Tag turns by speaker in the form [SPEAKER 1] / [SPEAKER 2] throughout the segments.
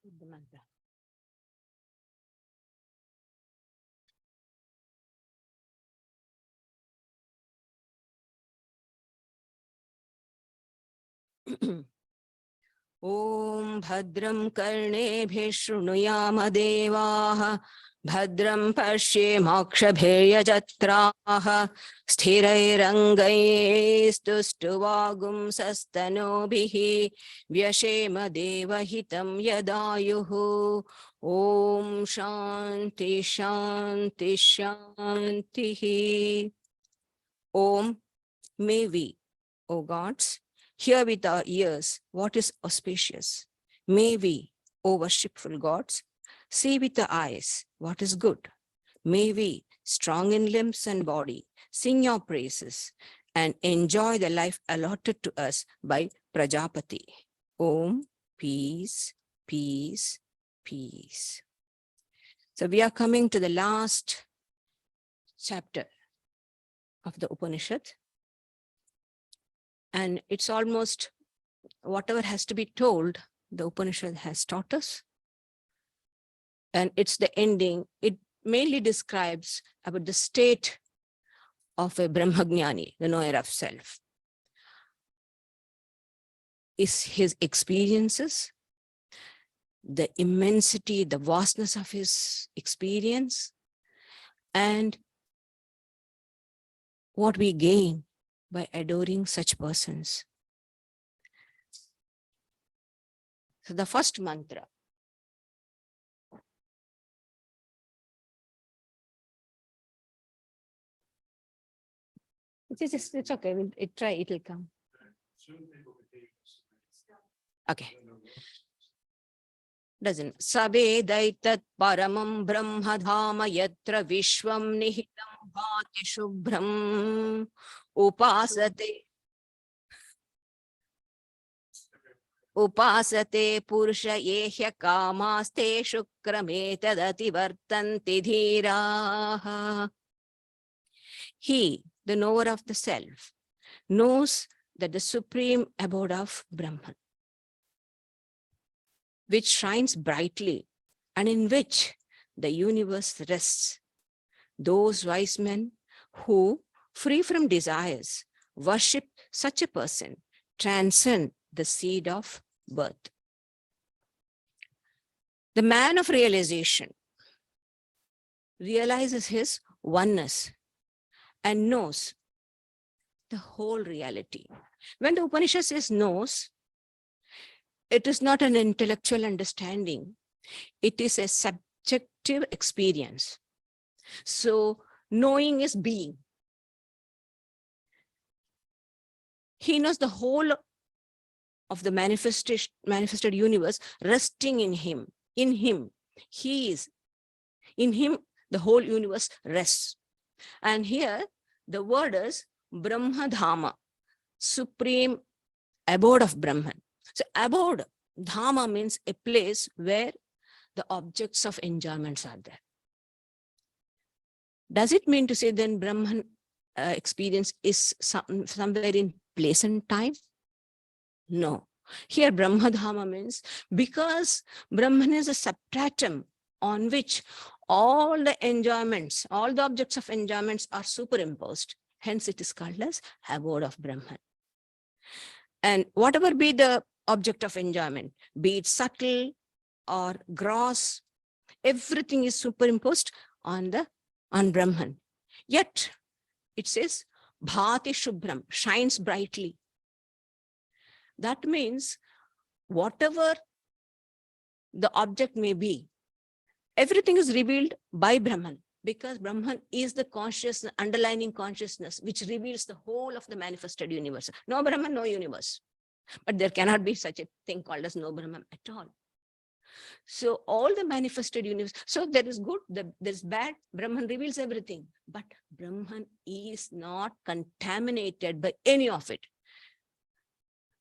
[SPEAKER 1] The mantra. Om Bhadram Karnebhi Shrunuyama Devaha Bhadram Pashye Mokshabheya Jatraha Sthirairangaistuষ্টuvagum Sastanobhihi Vyashema Devahitam Yadayuhu Om Shanti Shanti Shantihi. Om, may we, O gods, hear with our ears what is auspicious. May we, O worshipful gods, see with the eyes what is good. May we, strong in limbs and body, sing your praises and enjoy the life allotted to us by Prajapati. Om, peace, peace, peace. So we are coming to the last chapter of the Upanishad. And it's almost whatever has to be told, the Upanishad has taught us. And it's the ending. It mainly describes about the state of a Brahmagnani, the knower of self. Is his experiences, the immensity, the vastness of his experience, and what we gain by adoring such persons. So the first mantra. It's okay. It will come. Okay. Doesn't. Sabe daitat paramam brahma dhama yatra vishwam nihitam bhati shubhram upasate purusha yehya kamaste shukrame tadati vartanti dhiraha. He, the knower of the self, knows that the supreme abode of Brahman, which shines brightly and in which the universe rests. Those wise men who, free from desires, worship such a person transcend the seed of birth. The man of realization realizes his oneness and knows the whole reality. When the Upanishad says knows, it is not an intellectual understanding. It is a subjective experience. So knowing is being. He knows the whole of the manifested universe resting in him. In him, he is. In him, the whole universe rests. And here, the word is Brahma Dhama, supreme abode of Brahman. So abode, Dhama means a place where the objects of enjoyments are there. Does it mean to say then Brahman experience is somewhere in place and time? No. Here Brahma Dhama means because Brahman is a substratum on which all the enjoyments, all the objects of enjoyments are superimposed. Hence it is called as abode of Brahman. And whatever be the object of enjoyment, be it subtle or gross, everything is superimposed on Brahman. Yet it says Bhati Shubhram, shines brightly. That means whatever the object may be, everything is revealed by Brahman, because Brahman is the consciousness, underlying consciousness, which reveals the whole of the manifested universe. No Brahman, no universe. But there cannot be such a thing called as no Brahman at all. So all the manifested universe, so there is good, there is bad, Brahman reveals everything. But Brahman is not contaminated by any of it.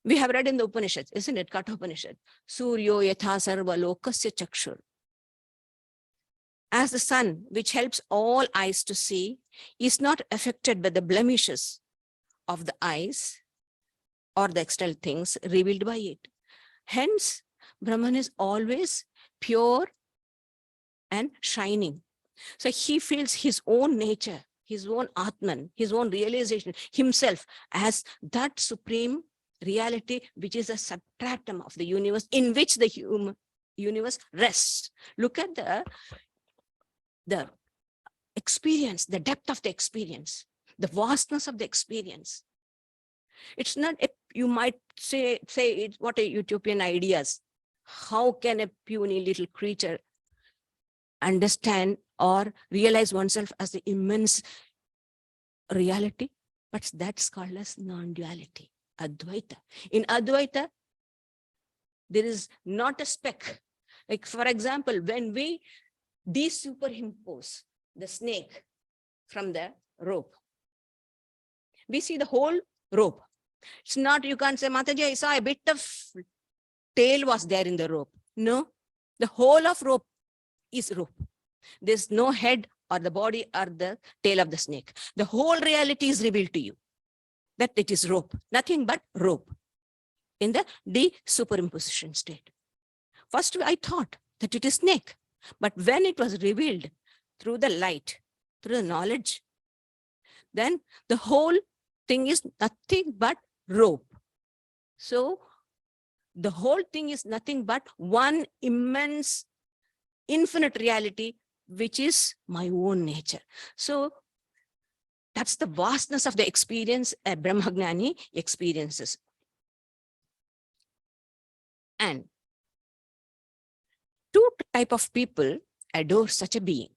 [SPEAKER 1] We have read in the Upanishad, isn't it? Katha Upanishad. Suryo yatha sarva lokasya chakshur. As the sun, which helps all eyes to see, is not affected by the blemishes of the eyes or the external things revealed by it. Hence, Brahman is always pure and shining. So he feels his own nature, his own Atman, his own realization, himself as that supreme reality, which is a substratum of the universe in which the human universe rests. Look at the experience, the depth of the experience, the vastness of the experience. It's not, you might say it's what a utopian ideas. How can a puny little creature understand or realize oneself as the immense reality? But that's called as non-duality, Advaita. In Advaita, there is not a speck. Like, for example, when we desuperimpose the snake from the rope, we see the whole rope. It's not, you can't say, Mataji, I saw a bit of tail was there in the rope. No, the whole of rope is rope. There's no head or the body or the tail of the snake. The whole reality is revealed to you, that it is rope, nothing but rope in the desuperimposition state. First, I thought that it is snake, but when it was revealed through the light, through the knowledge, then the whole thing is nothing but rope. So the whole thing is nothing but one immense, infinite reality, which is my own nature. So that's the vastness of the experience a Brahmagnani experiences. And two type of people adore such a being.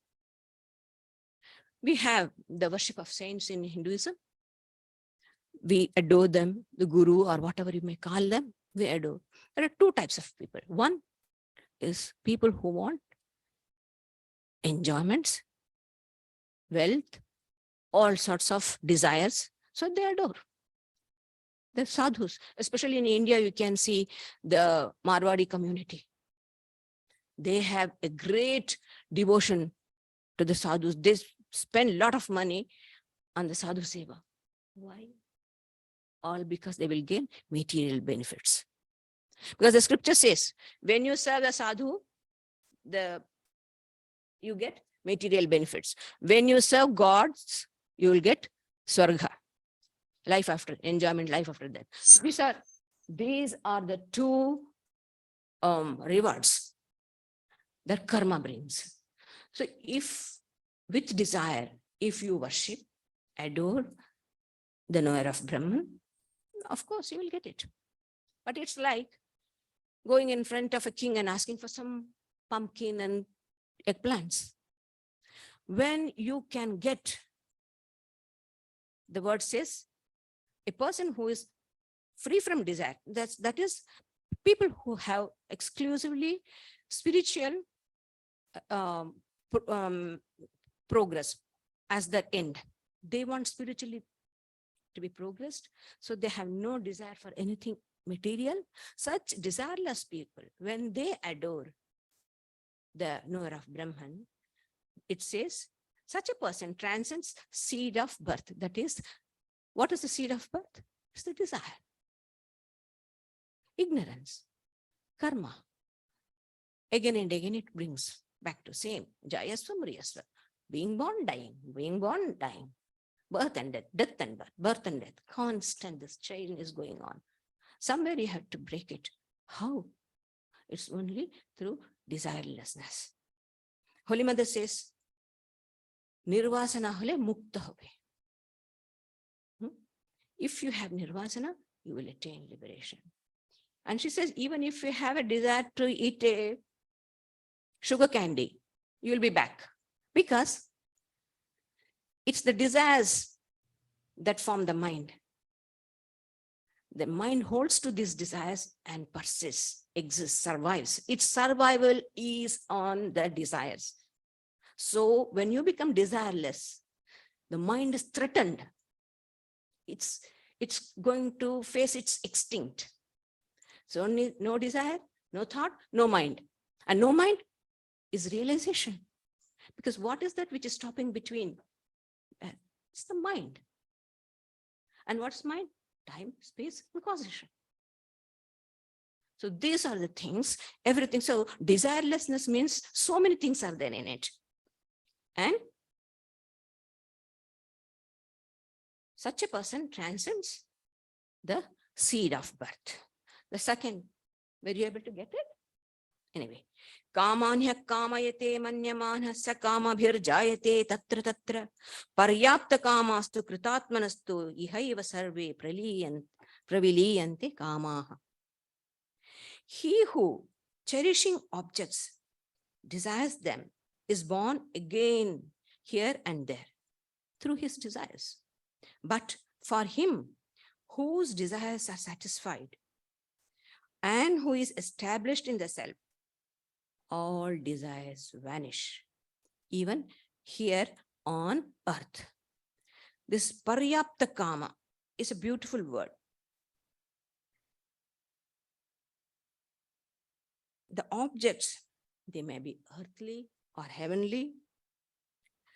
[SPEAKER 1] We have the worship of saints in Hinduism. We adore them, the guru or whatever you may call them, we adore. There are two types of people. One is people who want enjoyments, wealth, all sorts of desires. So they adore. The sadhus, especially in India, you can see the Marwadi community. They have a great devotion to the sadhus. They spend a lot of money on the sadhu seva. Why? All because they will gain material benefits. Because the scripture says, when you serve the sadhu, you get material benefits. When you serve gods, you will get swarga, life after, enjoyment, life after death. These are the two rewards that karma brings. So if with desire, if you worship, adore the knower of Brahman, of course you will get it. But it's like going in front of a king and asking for some pumpkin and eggplants. When you can get, the word says, a person who is free from desire, that is people who have exclusively spiritual progress as their end. They want spiritually to be progressed, so they have no desire for anything material. Such desireless people, when they adore the knower of Brahman, it says, such a person transcends seed of birth. That is, what is the seed of birth? It's the desire, ignorance, karma. Again and again it brings back to same. Jayasva Mriyasva. Being born, dying, birth and death, birth and death. Constant, this chain is going on. Somewhere you have to break it. How? It's only through desirelessness. Holy Mother says, Nirvasana hole mukta hobe. If you have nirvasana, you will attain liberation. And she says, even if you have a desire to eat a sugar candy, you will be back. Because it's the desires that form the mind. The mind holds to these desires and persists, exists, survives. Its survival is on the desires. So when you become desireless, the mind is threatened. It's going to face its extinct. So no desire, no thought, no mind. And no mind is realization. Because what is that which is stopping between? It's the mind. And what's mind? Time, space, and causation. So these are the things, everything. So desirelessness means so many things are there in it. And such a person transcends the seed of birth. The second, were you able to get it? Anyway, kamanya kamayate manyamanha sa kamabhirjayate tatra tatra paryapta kamastu kritatmanastu ihaiva sarve praviliyante kamaha. He who, cherishing objects, desires them is born again here and there through his desires. But for him whose desires are satisfied and who is established in the self, all desires vanish, even here on earth. This paryapta kama is a beautiful word. The objects, they may be earthly or heavenly.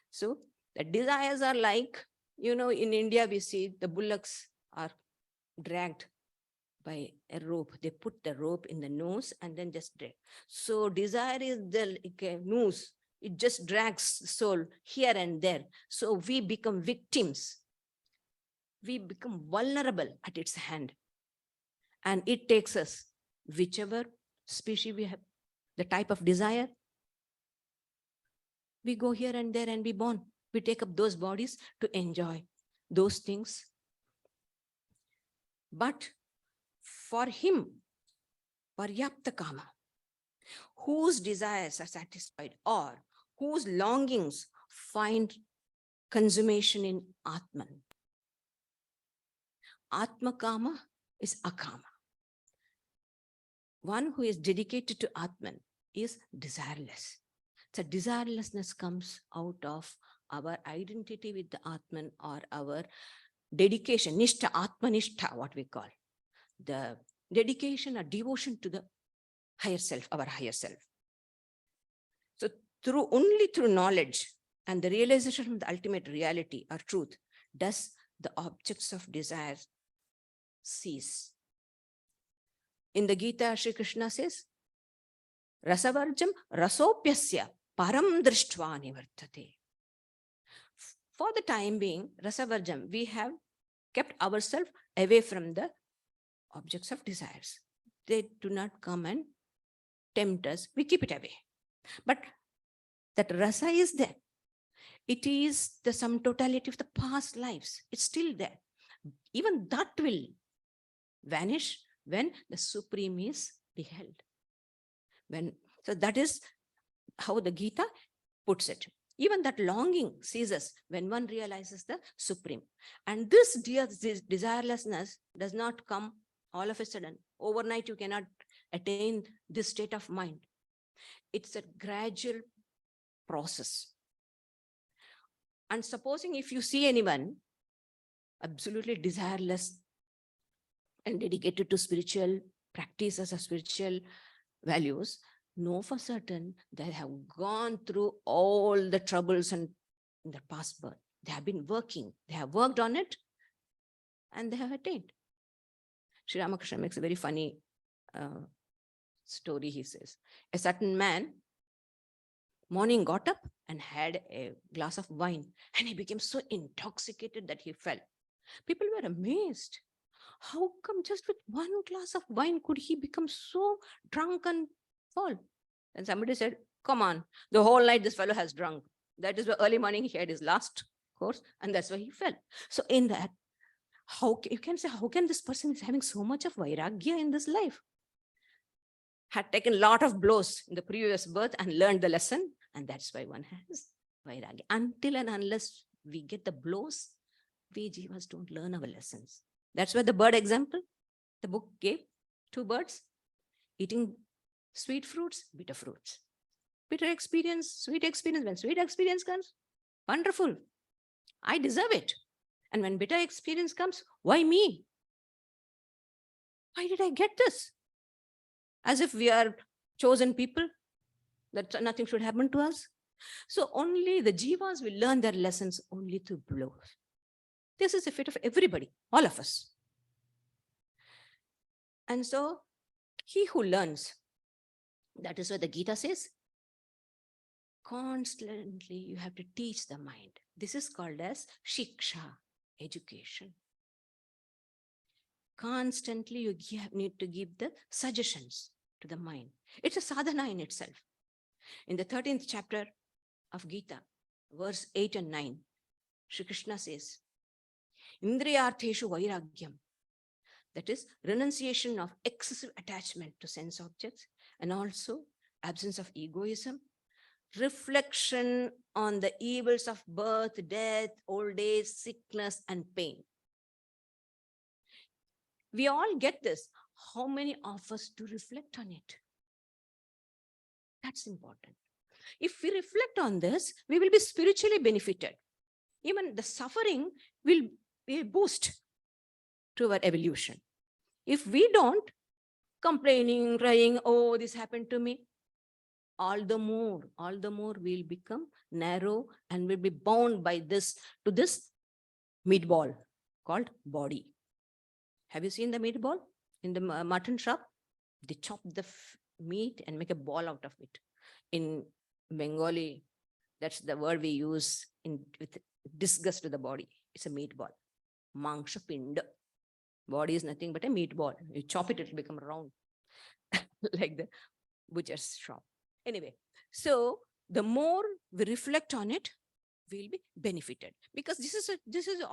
[SPEAKER 1] So the desires are like, in India, we see the bullocks are dragged by a rope. They put the rope in the nose and then just drag. So desire is the noose. It just drags the soul here and there. So we become victims. We become vulnerable at its hand. And it takes us, whichever species we have, the type of desire, we go here and there and be born. We take up those bodies to enjoy those things. But for him, paryapta kama, whose desires are satisfied or whose longings find consummation in Atman. Atma kama is akama. One who is dedicated to Atman is desireless. So desirelessness comes out of our identity with the Atman or our dedication, nishtha, atmanishta, what we call. The dedication or devotion to the higher self, our higher self. So only through knowledge and the realization of the ultimate reality or truth does the objects of desire cease. In the Gita, Shri Krishna says, Rasavarjam rasopyasya param drishtva nivartate. For the time being, Rasavarjam, we have kept ourselves away from the objects of desires. They do not come and tempt us. We keep it away. But that rasa is there. It is the sum totality of the past lives. It's still there. Even that will vanish when the Supreme is beheld. So that is how the Gita puts it. Even that longing ceases when one realizes the Supreme. And this desirelessness does not come all of a sudden. Overnight, you cannot attain this state of mind. It's a gradual process. And supposing if you see anyone absolutely desireless and dedicated to spiritual practices or spiritual values, know for certain they have gone through all the troubles and in the past birth. They have been working. They have worked on it and they have attained. Sri Ramakrishna makes a very funny story. He says, a certain man morning got up and had a glass of wine and he became so intoxicated that he fell. People were amazed. How come just with one glass of wine could he become so drunk and fall? And somebody said, come on, the whole night this fellow has drunk. That is why early morning he had his last course and that's why he fell. So in that, you can say, how can this person is having so much of vairagya in this life? Had taken a lot of blows in the previous birth and learned the lesson. And that's why one has vairagya. Until and unless we get the blows, we jivas don't learn our lessons. That's why the bird example, the book gave 2 birds eating sweet fruits, bitter fruits. Bitter experience, sweet experience. When sweet experience comes, wonderful. I deserve it. And when bitter experience comes, why me? Why did I get this? As if we are chosen people, that nothing should happen to us. So only the jivas will learn their lessons only through blows. This is a fate of everybody, all of us. And so He who learns, that is what the Gita says, constantly you have to teach the mind. This is called as shiksha, education. Constantly you need to give the suggestions to the mind. It's a sadhana in itself. In the 13th chapter of Gita, verse 8 and 9, Shri Krishna says, Indriyartheshu vairagyam, that is renunciation of excessive attachment to sense objects, and also absence of egoism, reflection on the evils of birth, death, old age, sickness, and pain. We all get this. How many of us do reflect on it? That's important. If we reflect on this, we will be spiritually benefited. Even the suffering will be a boost to our evolution. If we don't, complaining, crying, oh, this happened to me, all the more we'll become narrow and will be bound by this to this meatball called body. Have you seen the meatball in the mutton shop? They chop the meat and make a ball out of it. In Bengali, that's the word we use with disgust to the body. It's a meatball. Mangsha pinda. Body is nothing but a meatball. You chop it, it will become round. Like the butcher's shop. Anyway, so the more we reflect on it, we'll be benefited, because this is an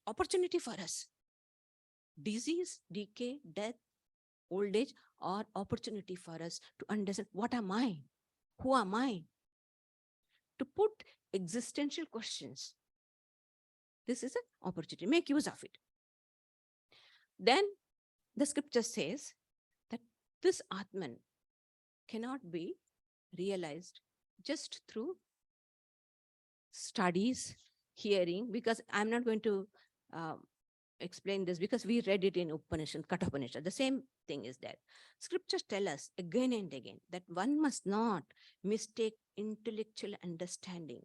[SPEAKER 1] opportunity for us. Disease, decay, death, old age are opportunity for us to understand what am I? Who am I? To put existential questions. This is an opportunity. Make use of it. Then the scripture says that this Atman cannot be realized just through studies, hearing, because I'm not going to explain this because we read it in Upanishad, Katha Upanishad. The same thing is there. Scriptures tell us again and again that one must not mistake intellectual understanding,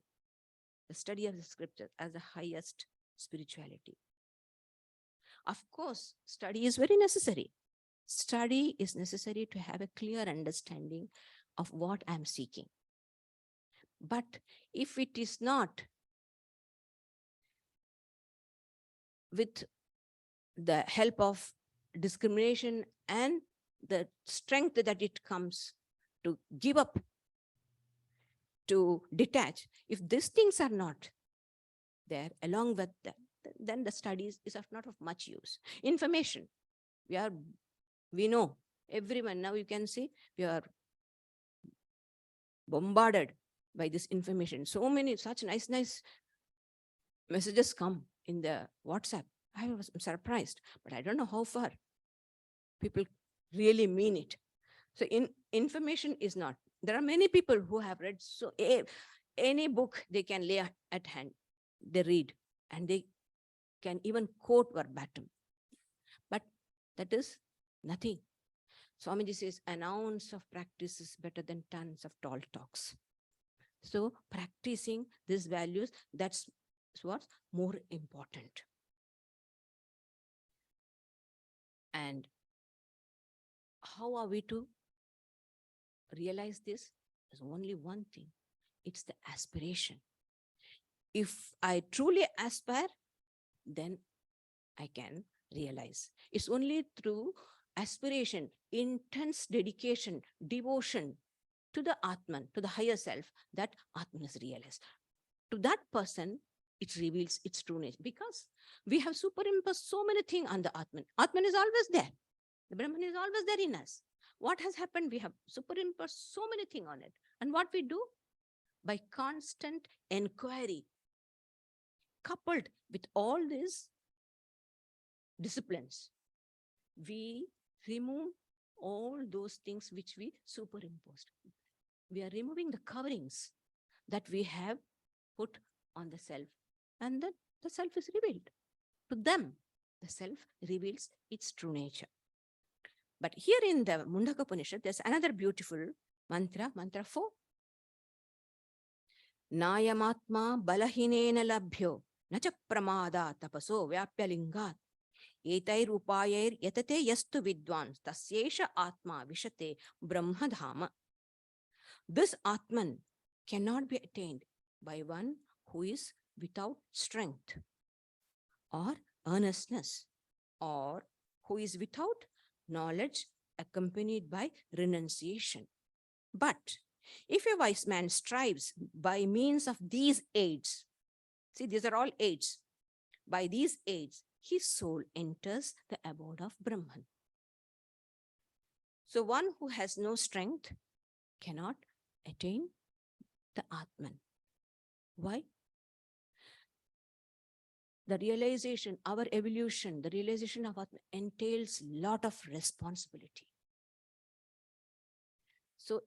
[SPEAKER 1] the study of the scripture, as the highest spirituality. Of course, study is very necessary. Study is necessary to have a clear understanding of what I'm seeking. But if it is not with the help of discrimination and the strength that it comes to give up, to detach, if these things are not there along with that, then the studies is not of much use. Information, we know, everyone now you can see, we are bombarded by this information. So many such nice messages come in the WhatsApp. I was surprised, but I don't know how far people really mean it. So information is not. There are many people who have read any book they can lay at hand. They read and they can even quote verbatim. But that is nothing. Swamiji says, an ounce of practice is better than tons of tall talks. So practicing these values, that's what's more important. And how are we to realize this? There's only one thing. It's the aspiration. If I truly aspire, then I can realize. It's only through aspiration, intense dedication, devotion to the Atman, to the higher self, that Atman is realized. To that person, it reveals its true nature, because we have superimposed so many things on the Atman. Atman is always there. The Brahman is always there in us. What has happened? We have superimposed so many things on it. And what we do? By constant inquiry, coupled with all these disciplines, we remove all those things which we superimposed. We are removing the coverings that we have put on the self, and then the self is revealed. To them, the self reveals its true nature. But here in the Mundaka Upanishad, there's another beautiful mantra, mantra 4. Nayamatma balahinena labhyo nacha pramada tapaso vyapyalingat Etair upayair yatate yastu vidwan tasyesha atma vishate brahmadhama. This Atman cannot be attained by one who is without strength or earnestness, or who is without knowledge accompanied by renunciation. But if a wise man strives by means of these aids, see, these are all aids, by these aids, his soul enters the abode of Brahman. So one who has no strength cannot attain the Atman. Why? The realization, our evolution, the realization of Atman entails a lot of responsibility. So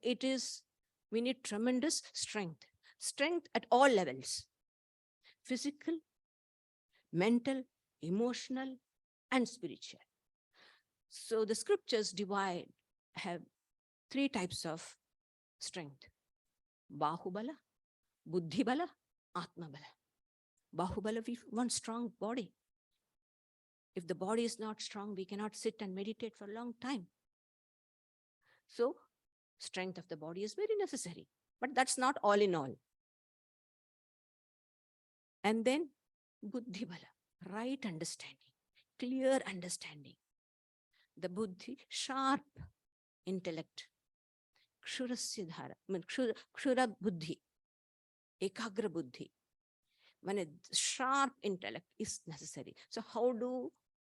[SPEAKER 1] we need tremendous strength at all levels: physical, mental, emotional, and spiritual. So the scriptures have three types of strength: Bahubala, Buddhibala, Atmabala. Bahubala, we want strong body. If the body is not strong, we cannot sit and meditate for a long time. So strength of the body is very necessary, but that's not all in all. And then Buddhibala, right understanding, clear understanding. The Buddhi, sharp intellect. Kshura Buddhi, Ekagra Buddhi. When a sharp intellect is necessary. So how do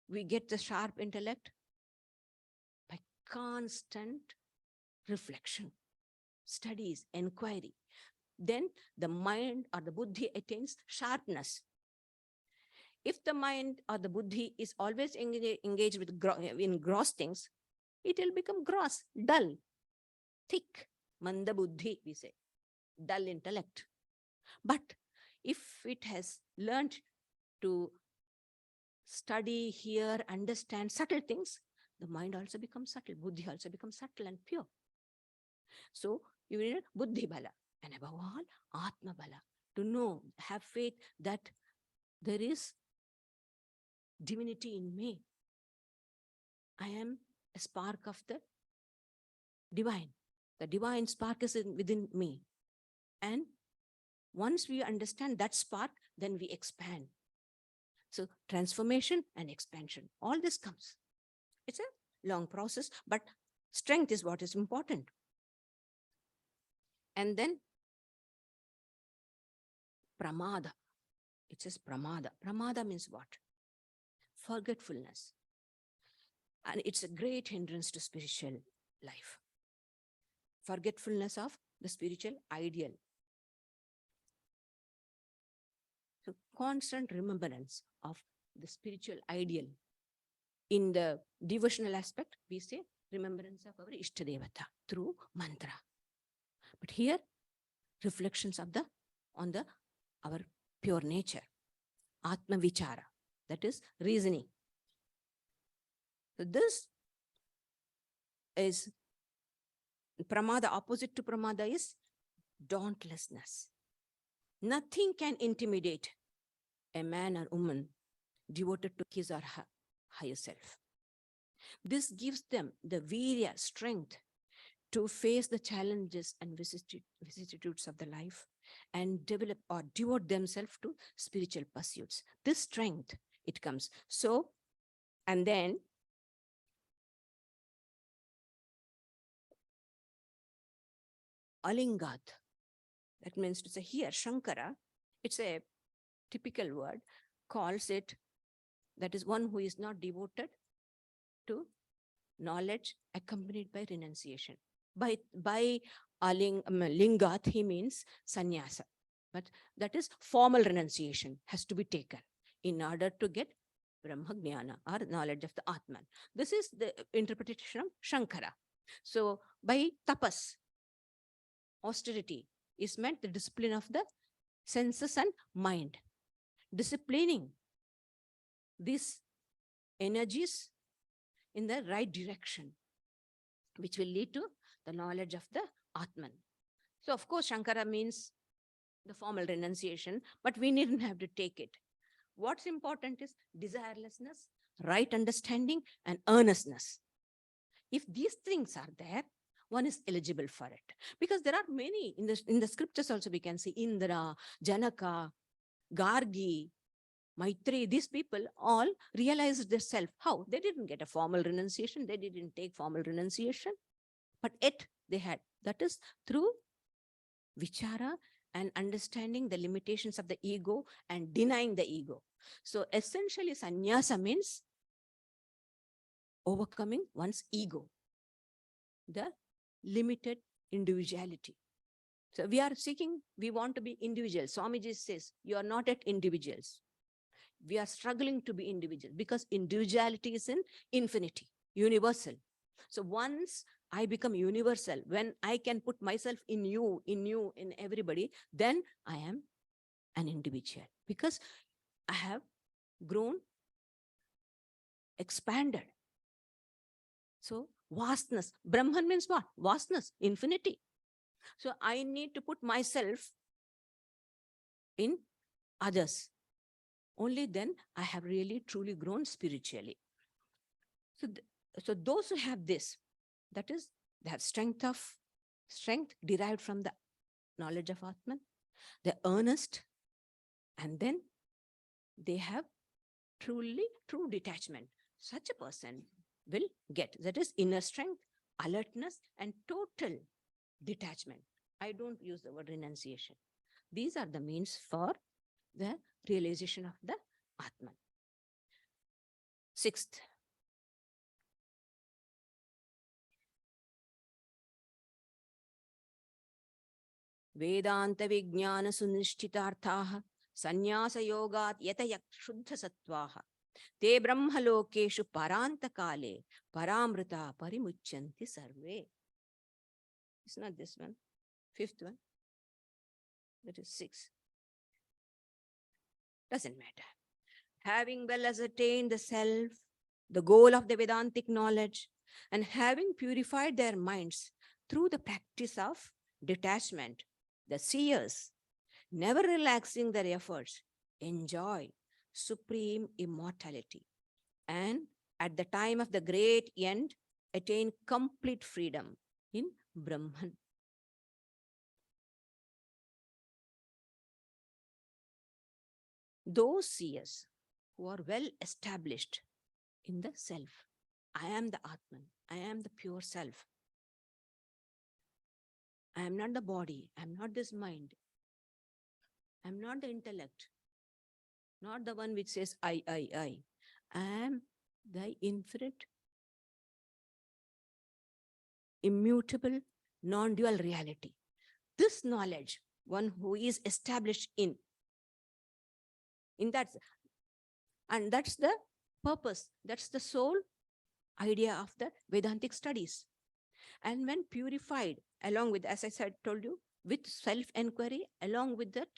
[SPEAKER 1] we get the sharp intellect? By constant reflection, studies, inquiry. Then the mind or the Buddhi attains sharpness. If the mind or the Buddhi is always engaged with in gross things, it will become gross, dull, thick, manda buddhi, we say, dull intellect. But if it has learned to study, hear, understand subtle things, the mind also becomes subtle, buddhi also becomes subtle and pure. So you need buddhi bala, and above all, atma bala, to know, have faith that there is divinity in me. I am a spark of the divine. The divine spark is within me. And once we understand that spark, then we expand. So transformation and expansion, all this comes. It's a long process, but strength is what is important. And then pramada. It says pramada. Pramada means what? Forgetfulness. And it's a great hindrance to spiritual life. Forgetfulness of the spiritual ideal. So constant remembrance of the spiritual ideal. In the devotional aspect, we say remembrance of our Ishtadevata through mantra. But here, reflections of our pure nature, Atma Vichara, that is reasoning. So this is pramada. Opposite to pramada is dauntlessness. Nothing can intimidate a man or woman devoted to his or her higher self. This gives them the virya, strength, to face the challenges and vicissitudes of the life and develop or devote themselves to spiritual pursuits. This strength, it comes. So, and then alingat, that means to say here, Shankara, it's a typical word, calls it, that is one who is not devoted to knowledge accompanied by renunciation. By lingat, he means sannyasa. But that is formal renunciation has to be taken in order to get Brahma Jnana or knowledge of the Atman. This is the interpretation of Shankara. So by tapas, austerity, is meant the discipline of the senses and mind. Disciplining these energies in the right direction, which will lead to the knowledge of the Atman. So of course, Shankara means the formal renunciation, but we needn't have to take it. What's important is desirelessness, right understanding, and earnestness. If these things are there, one is eligible for it. Because there are many in the scriptures also we can see Indra, Janaka, Gargi, Maitri, these people all realized their self. How? They didn't get a formal renunciation. They didn't take formal renunciation. But yet they had. That is through vichara and understanding the limitations of the ego and denying the ego. So essentially sannyasa means overcoming one's ego, the limited individuality. So we are seeking, we want to be individuals. Swamiji says, you are not at individuals. We are struggling to be individual because individuality is in infinity, universal. So once I become universal, when I can put myself in you, in everybody, then I am an individual because I have grown, expanded. So vastness, Brahman means what? Vastness, infinity. So I need to put myself in others. Only then I have really truly grown spiritually. So those who have this, that is, they have strength derived from the knowledge of Atman. They're earnest, and then they have true detachment. Such a person will get, that is, inner strength, alertness, and total detachment. I don't use the word renunciation. These are the means for the realization of the Atman. Sixth, Vedanta Vijnana Sunishchitarthaha Sannyasa Yogat Yatayak Shuddha Sattvaha Te Brahma Lokeshu Paranta Kale Paramrita Parimuchanti Sarve. It's not this one. Fifth one. That is 6. Doesn't matter. Having well ascertained the self, the goal of the Vedantic knowledge, and having purified their minds through the practice of detachment, the seers, never relaxing their efforts, enjoy supreme immortality, and at the time of the great end, attain complete freedom in Brahman. Those seers who are well established in the self, I am the Atman, I am the pure self. I am not the body, I am not this mind, I am not the intellect, not the one which says I. I am the infinite, immutable, non-dual reality. This knowledge, one who is established in that, and that's the purpose, that's the sole idea of the Vedantic studies. And when purified, along with, as I said, told you, with self-enquiry, along with that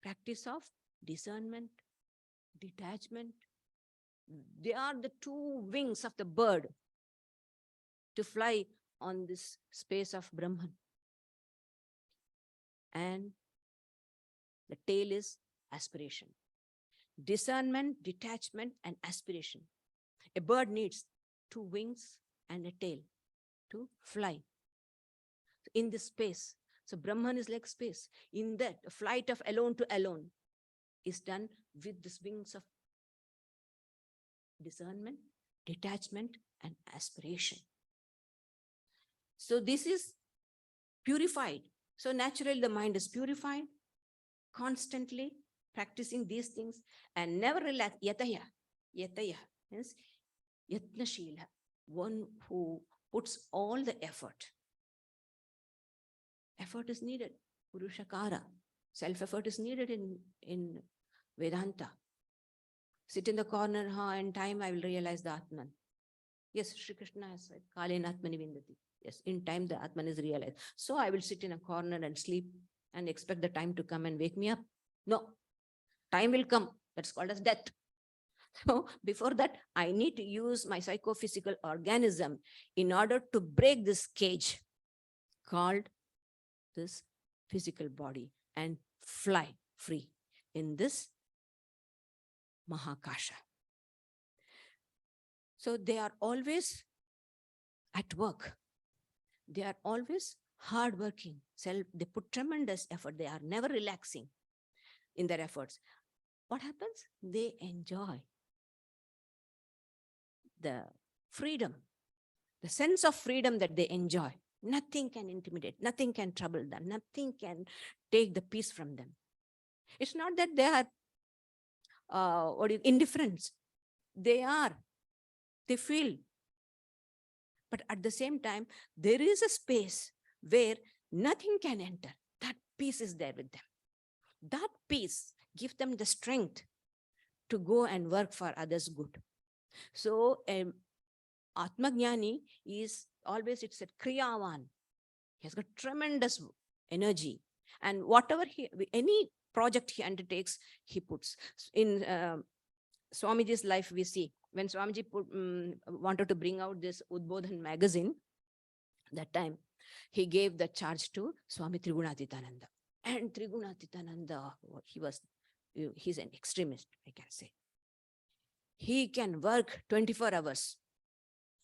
[SPEAKER 1] practice of discernment, detachment, they are the two wings of the bird to fly on this space of Brahman. And the tail is aspiration. Discernment, detachment, and aspiration. A bird needs 2 wings and a tail to fly in this space. So Brahman is like space. In that, flight of alone to alone is done with these wings of discernment, detachment, and aspiration. So this is purified. So naturally the mind is purified, constantly practicing these things and never relax. Yataya means yatnashila, one who puts all the effort. Effort is needed. Purushakara, self-effort is needed in Vedanta. Sit in the corner, in time I will realize the Atman. Yes, Shri Krishna has said, Kalena Atmani Vindati. Yes, in time the Atman is realized. So I will sit in a corner and sleep and expect the time to come and wake me up. No, time will come. That's called as death. So before that, I need to use my psychophysical organism in order to break this cage called this physical body and fly free in this Mahakasha. So they are always at work. They are always hardworking. They put tremendous effort. They are never relaxing in their efforts. What happens? They enjoy the freedom, the sense of freedom that they enjoy. Nothing can intimidate, nothing can trouble them, nothing can take the peace from them. It's not that they are indifferent. They feel. But at the same time, there is a space where nothing can enter. That peace is there with them. That peace gives them the strength to go and work for others' good. So, Atmagnani is always, it's a Kriyavan. He has got tremendous energy. And whatever any project he undertakes, he puts. In Swamiji's life, we see, when Swamiji wanted to bring out this Udbodhan magazine, that time, he gave the charge to Swami Trigunatitananda. And Trigunatitananda, he's an extremist, I can say. He can work 24 hours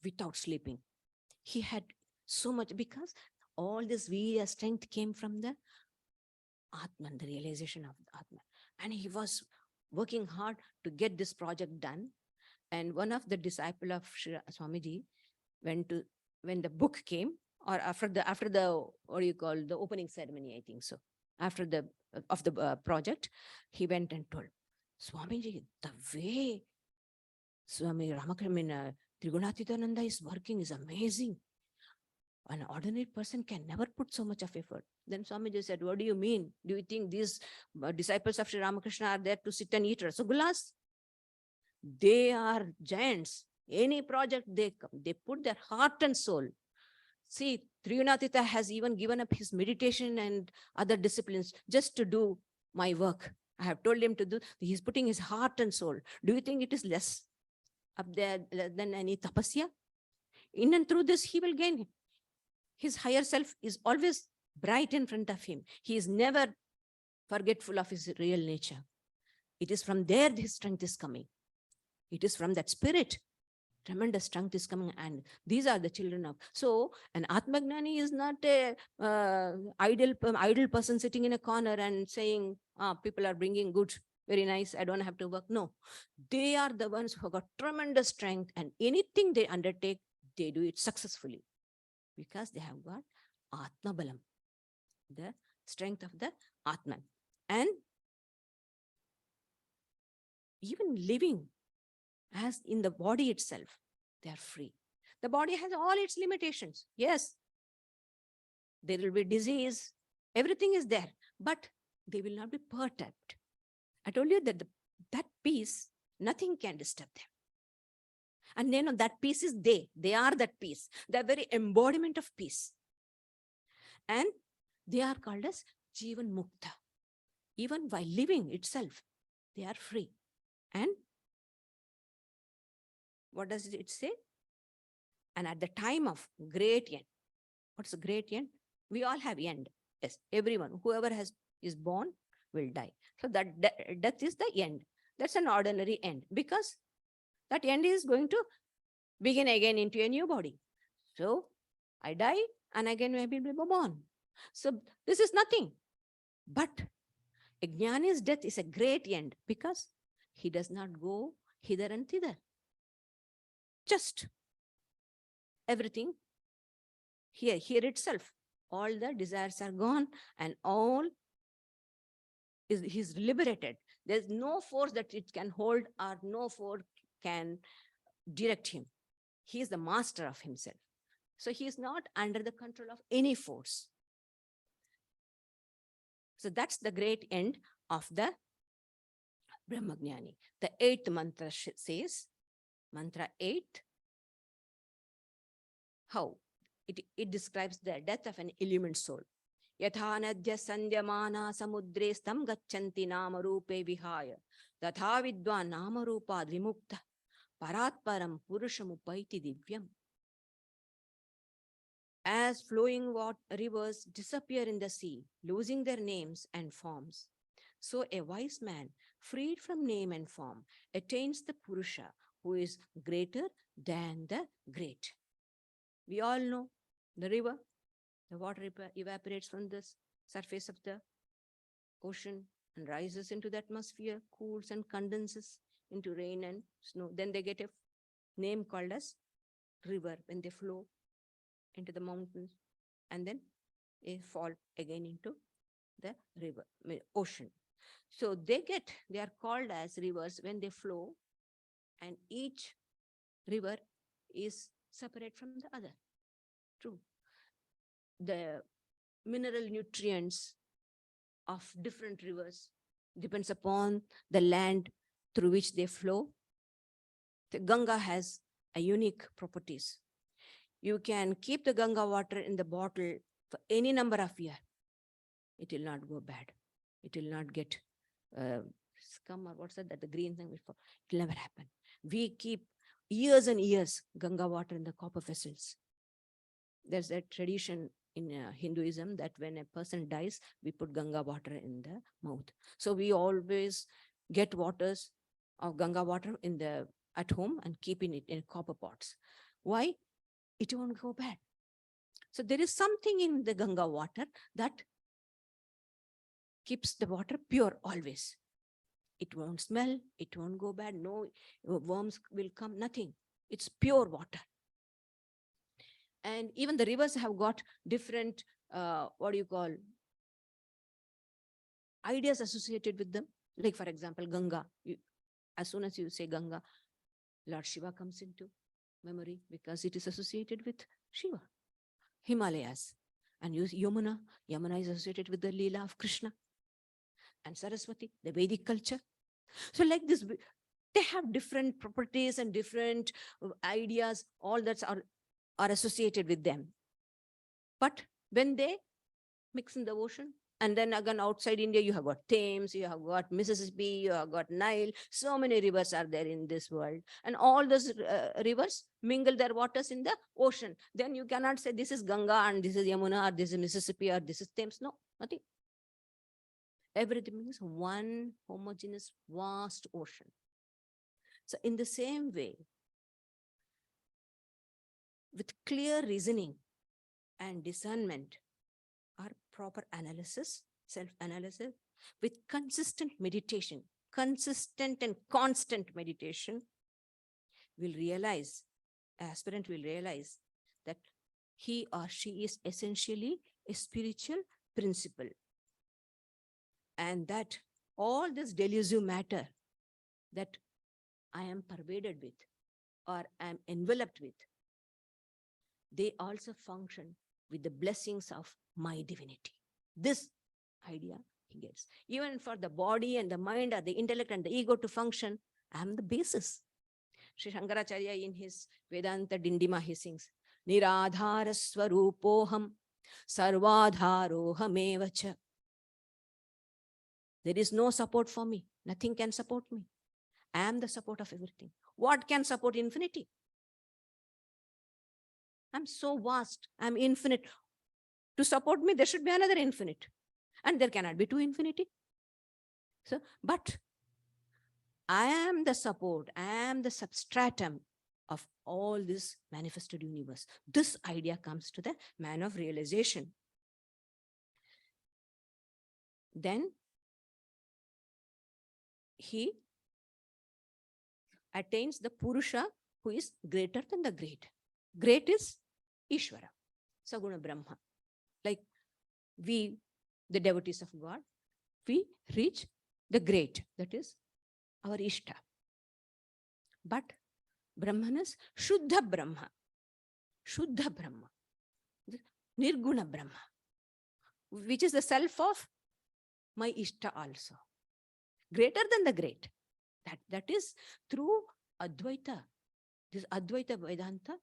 [SPEAKER 1] without sleeping. He had so much, because all this Virya strength came from the Atman, the realization of the Atman. And he was working hard to get this project done. And one of the disciples of Swamiji when the book came, or after the what do you call, the opening ceremony, I think so, after the project, he went and told Swamiji, the way Swami Ramakrishna Trigunatitananda is working is amazing. An ordinary person can never put so much of effort. Then Swamiji said, what do you mean? Do you think these disciples of Sri Ramakrishna are there to sit and eat rasagullas? They are giants. Any project they come, they put their heart and soul. See, Trigunatita has even given up his meditation and other disciplines just to do my work. I have told him to do, he's putting his heart and soul. Do you think it is less up there than any tapasya? In and through this, he will gain. His higher self is always bright in front of him. He is never forgetful of his real nature. It is from there his strength is coming. It is from that spirit. Tremendous strength is coming, and these are the children of. So an Atmagnani is not a idle person sitting in a corner and saying, people are bringing good, very nice, I don't have to work. No, they are the ones who have got tremendous strength, and anything they undertake, they do it successfully because they have got Atma Balam, the strength of the Atman. And even living as in the body itself, they are free. The body has all its limitations. Yes, there will be disease, everything is there, but they will not be perturbed. I told you that that peace, nothing can disturb them. And then that peace is they are that peace. They are very embodiment of peace. And they are called as Jivan Mukta. Even while living itself, they are free. And what does it say? And at the time of great end. What's the great end? We all have end. Yes, everyone, whoever is born will die. So that death is the end. That's an ordinary end, because that end is going to begin again into a new body. So I die and again maybe be born. So this is nothing. But a Jnani's death is a great end, because he does not go hither and thither. Just everything here itself. All the desires are gone, and all he's liberated. There's no force that it can hold, or no force can direct him. He is the master of himself. So he is not under the control of any force. So that's the great end of the Brahmagnani. The 8th mantra says, mantra 8, how? It describes the death of an illumined soul. Yatha nadya sandyamana samudre stam gacchanti nama rupe vihaya tatha vidva nama rupa dvimukta paratparam purushamupaiti divyam. As flowing rivers disappear in the sea, losing their names and forms, so a wise man freed from name and form, attains the Purusha, who is greater than the great. We all know the river, the water evaporates from the surface of the ocean and rises into the atmosphere, cools and condenses into rain and snow. Then they get a name called as river when they flow into the mountains, and then they fall again into the river, ocean. So they are called as rivers when they flow, and each river is separate from the other. True. The mineral nutrients of different rivers depends upon the land through which they flow. The Ganga has a unique properties. You can keep the Ganga water in the bottle for any number of years. It will not go bad. It will not get scum or what's that, the green thing. It will never happen. We keep years and years Ganga water in the copper vessels. There's a tradition in Hinduism that when a person dies, we put Ganga water in the mouth. So we always get waters of Ganga water at home and keeping it in copper pots. Why? It won't go bad. So there is something in the Ganga water that keeps the water pure always. It won't smell, it won't go bad, no worms will come, nothing. It's pure water. And even the rivers have got different, ideas associated with them. Like, for example, Ganga. As soon as you say Ganga, Lord Shiva comes into memory because it is associated with Shiva. Himalayas. And Yamuna. Yamuna is associated with the Leela of Krishna. And Saraswati, the Vedic culture. So like this, they have different properties and different ideas, all that are associated with them. But when they mix in the ocean, and then again outside India, you have got Thames, you have got Mississippi, you have got Nile. So many rivers are there in this world. And all those rivers mingle their waters in the ocean. Then you cannot say this is Ganga and this is Yamuna or this is Mississippi or this is Thames. No, nothing. Everything is one homogeneous, vast ocean. So in the same way, with clear reasoning and discernment, or proper analysis, self-analysis, with consistent meditation, consistent and constant meditation, aspirant will realize that he or she is essentially a spiritual principle. And that all this delusive matter that I am pervaded with or I am enveloped with, they also function with the blessings of my divinity. This idea he gets. Even for the body and the mind or the intellect and the ego to function, I am the basis. Sri Shankaracharya in his Vedanta Dindima, he sings, Niradhara Swarupoham Sarvadharohamevacha. There is no support for me. Nothing can support me. I am the support of everything. What can support infinity? I'm so vast. I'm infinite. To support me, there should be another infinite. And there cannot be two infinity. So, but I am the support. I am the substratum of all this manifested universe. This idea comes to the man of realization. Then he attains the Purusha who is greater than the great. Great is Ishvara, Saguna Brahma. Like we, the devotees of God, we reach the great, that is our Ishta. But Brahman is Shuddha Brahma, Shuddha Brahma, Nirguna Brahma, which is the self of my Ishta also. Greater than the great. That is through Advaita. This Advaita Vedanta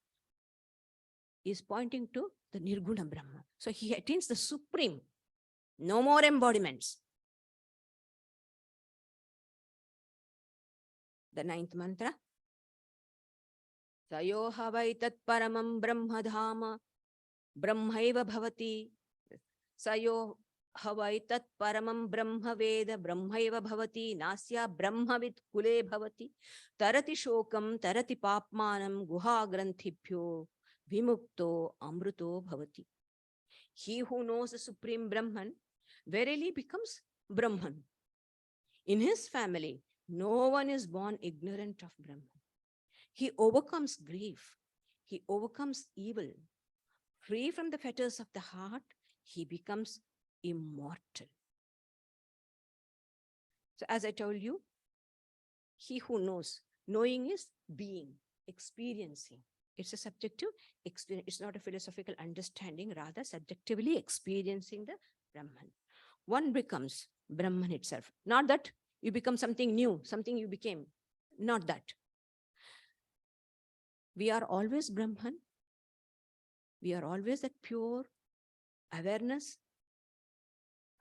[SPEAKER 1] is pointing to the Nirguna Brahma. So he attains the supreme. No more embodiments. The ninth mantra. Sayoha vaitat paramam brahmadhama brahmaiva bhavati. Sayo Havai tat paramam brahma veda brahmaiva bhavati nasya brahmavid kule bhavati tarati shokam tarati papmanam guha granthibhyo vimukto amruto bhavati. He who knows the supreme Brahman verily becomes Brahman. In his family, no one is born ignorant of Brahman. He overcomes grief. He overcomes evil. Free from the fetters of the heart, he becomes immortal. So as I told you, he who knows, knowing is being, experiencing. It's a subjective experience. It's not a philosophical understanding, rather subjectively experiencing the Brahman. One becomes Brahman itself. Not that you become something new, something you became. Not that. We are always Brahman. We are always that pure awareness.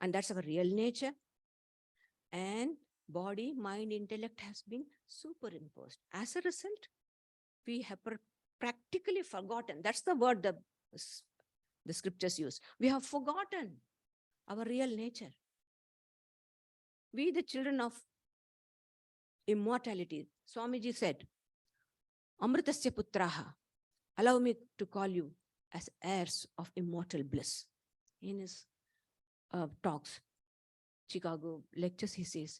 [SPEAKER 1] And that's our real nature. And body, mind, intellect has been superimposed. As a result, we have practically forgotten. That's the word the scriptures use. We have forgotten our real nature. We, the children of immortality. Swamiji said, Amritasya putraha. Allow me to call you as heirs of immortal bliss. In his talks, Chicago lectures, he says.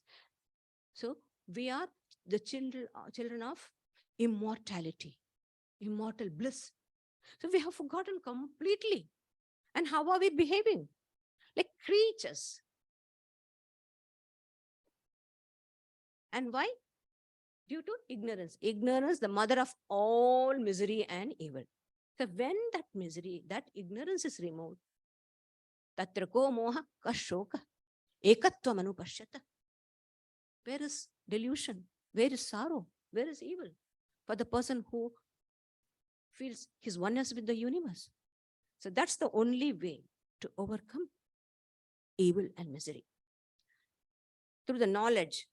[SPEAKER 1] So we are the children of immortality, immortal bliss. So we have forgotten completely. And how are we behaving? Like creatures. And why? Due to ignorance. Ignorance, the mother of all misery and evil. So when that misery, that ignorance is removed, tatra ko moha ka shoka ekatvam anupashyata. Where is delusion? Where is sorrow? Where is evil? For the person who feels his oneness with the universe. So that's the only way to overcome evil and misery. Through the knowledge.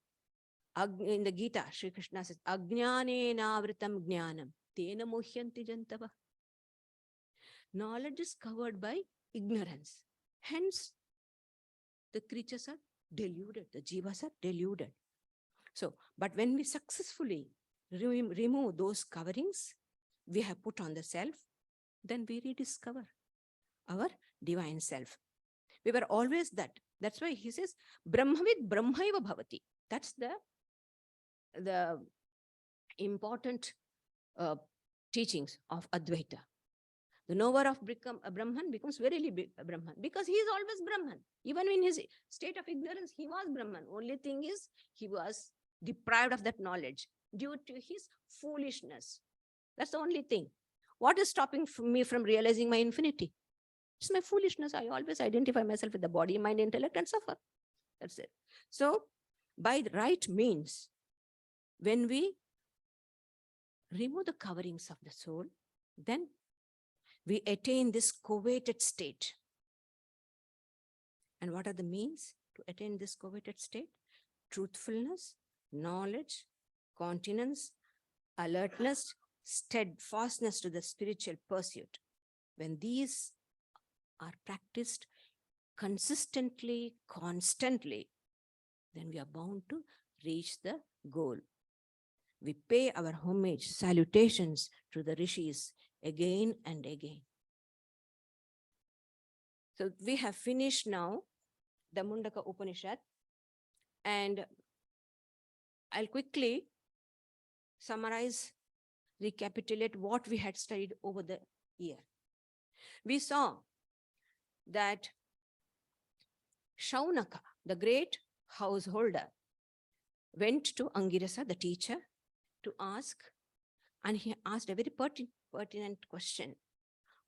[SPEAKER 1] In the Gita, Sri Krishna says, Ajnane navritam jnanam, tena muhyanti jantava. Knowledge is covered by ignorance. Hence, the creatures are deluded, the jivas are deluded. So, but when we successfully remove those coverings we have put on the self, then we rediscover our divine self. We were always that. That's why he says, Brahmavid Brahmaiva bhavati. That's the important teachings of Advaita. The knower of Brahman becomes verily Brahman because he is always Brahman. Even in his state of ignorance, he was Brahman. Only thing is, he was deprived of that knowledge due to his foolishness. That's the only thing. What is stopping me from realizing my infinity? It's my foolishness. I always identify myself with the body, mind, intellect, and suffer. That's it. So, by the right means, when we remove the coverings of the soul, then we attain this coveted state. And what are the means to attain this coveted state? Truthfulness, knowledge, continence, alertness, steadfastness to the spiritual pursuit. When these are practiced consistently, constantly, then we are bound to reach the goal. We pay our homage, salutations to the rishis again and again. So we have finished now the Mundaka Upanishad, and I'll quickly summarize, recapitulate what we had studied over the year. We saw that Shaunaka, the great householder, went to Angirasa, the teacher, to ask, and he asked a very pertinent question.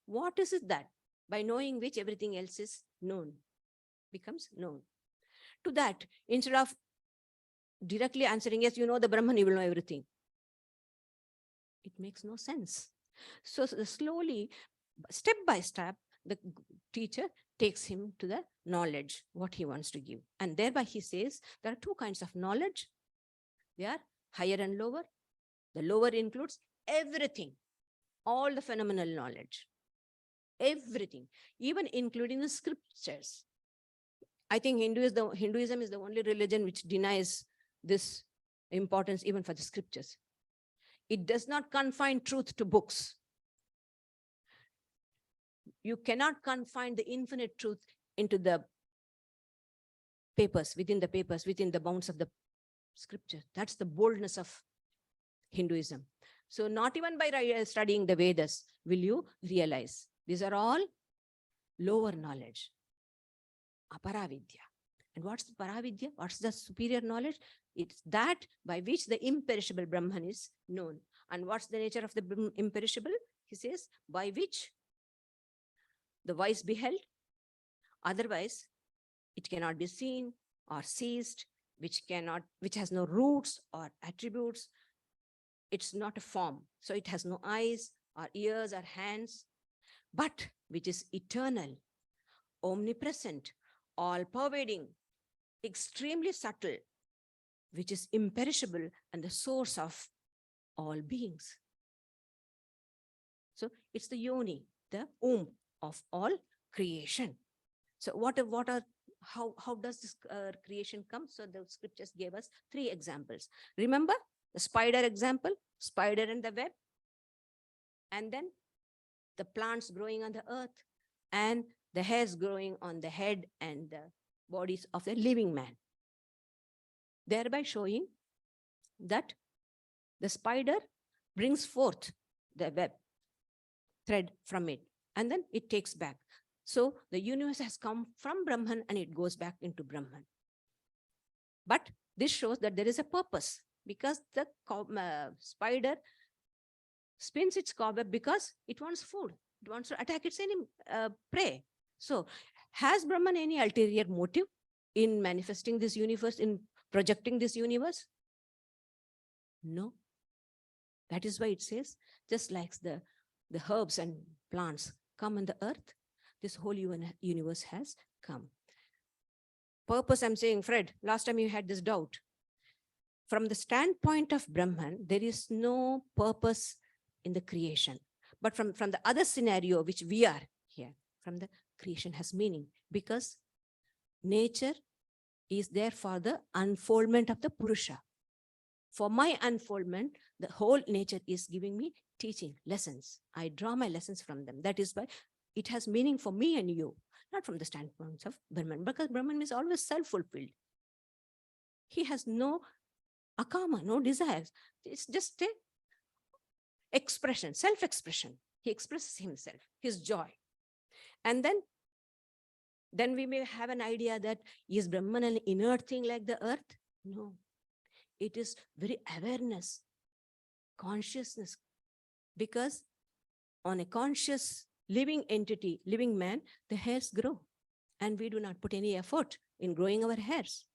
[SPEAKER 1] What is it that, by knowing which everything else is known, becomes known? To that, instead of directly answering, yes, you know the Brahman, you will know everything. It makes no sense. So slowly, step by step, the teacher takes him to the knowledge, what he wants to give. And thereby he says, there are two kinds of knowledge. They are higher and lower. The lower includes everything, all the phenomenal knowledge, everything, even including the scriptures. I think Hinduism is the only religion which denies this importance even for the scriptures. It does not confine truth to books. You cannot confine the infinite truth into the papers, within the bounds of the scripture. That's the boldness of Hinduism. So not even by studying the Vedas will you realize. These are all lower knowledge. Aparavidya. And what's the Paravidya? What's the superior knowledge? It's that by which the imperishable Brahman is known. And what's the nature of the imperishable? He says, by which the wise beheld, otherwise it cannot be seen or seized, which has no roots or attributes. It's not a form. So it has no eyes or ears or hands, but which is eternal, omnipresent, all-pervading, extremely subtle, which is imperishable and the source of all beings. So it's the yoni, the womb of all creation. So how does this creation come? So the scriptures gave us 3 examples. Remember the spider example, spider and the web, and then the plants growing on the earth, and the hairs growing on the head and the bodies of the living man, thereby showing that the spider brings forth the web thread from it, and then it takes back. So the universe has come from Brahman and it goes back into Brahman. But this shows that there is a purpose, because the spider spins its cobweb because it wants food. It wants to attack its prey. So has Brahman any ulterior motive in manifesting this universe, in projecting this universe? No. That is why it says, just like the herbs and plants come on the earth, this whole universe has come. Purpose, I'm saying, Fred, last time you had this doubt. From the standpoint of Brahman, there is no purpose in the creation. But from the other scenario, which we are here, from the creation has meaning, because nature is there for the unfoldment of the Purusha. For my unfoldment, the whole nature is giving me teaching, lessons. I draw my lessons from them. That is why it has meaning for me and you, not from the standpoint of Brahman, because Brahman is always self-fulfilled. He has no akama, no desires. It's just a expression, self-expression. He expresses himself, his joy. And then we may have an idea that is Brahman an inert thing like the earth? No. It is very awareness, consciousness, because on a conscious living entity, living man, the hairs grow, and we do not put any effort in growing our hairs.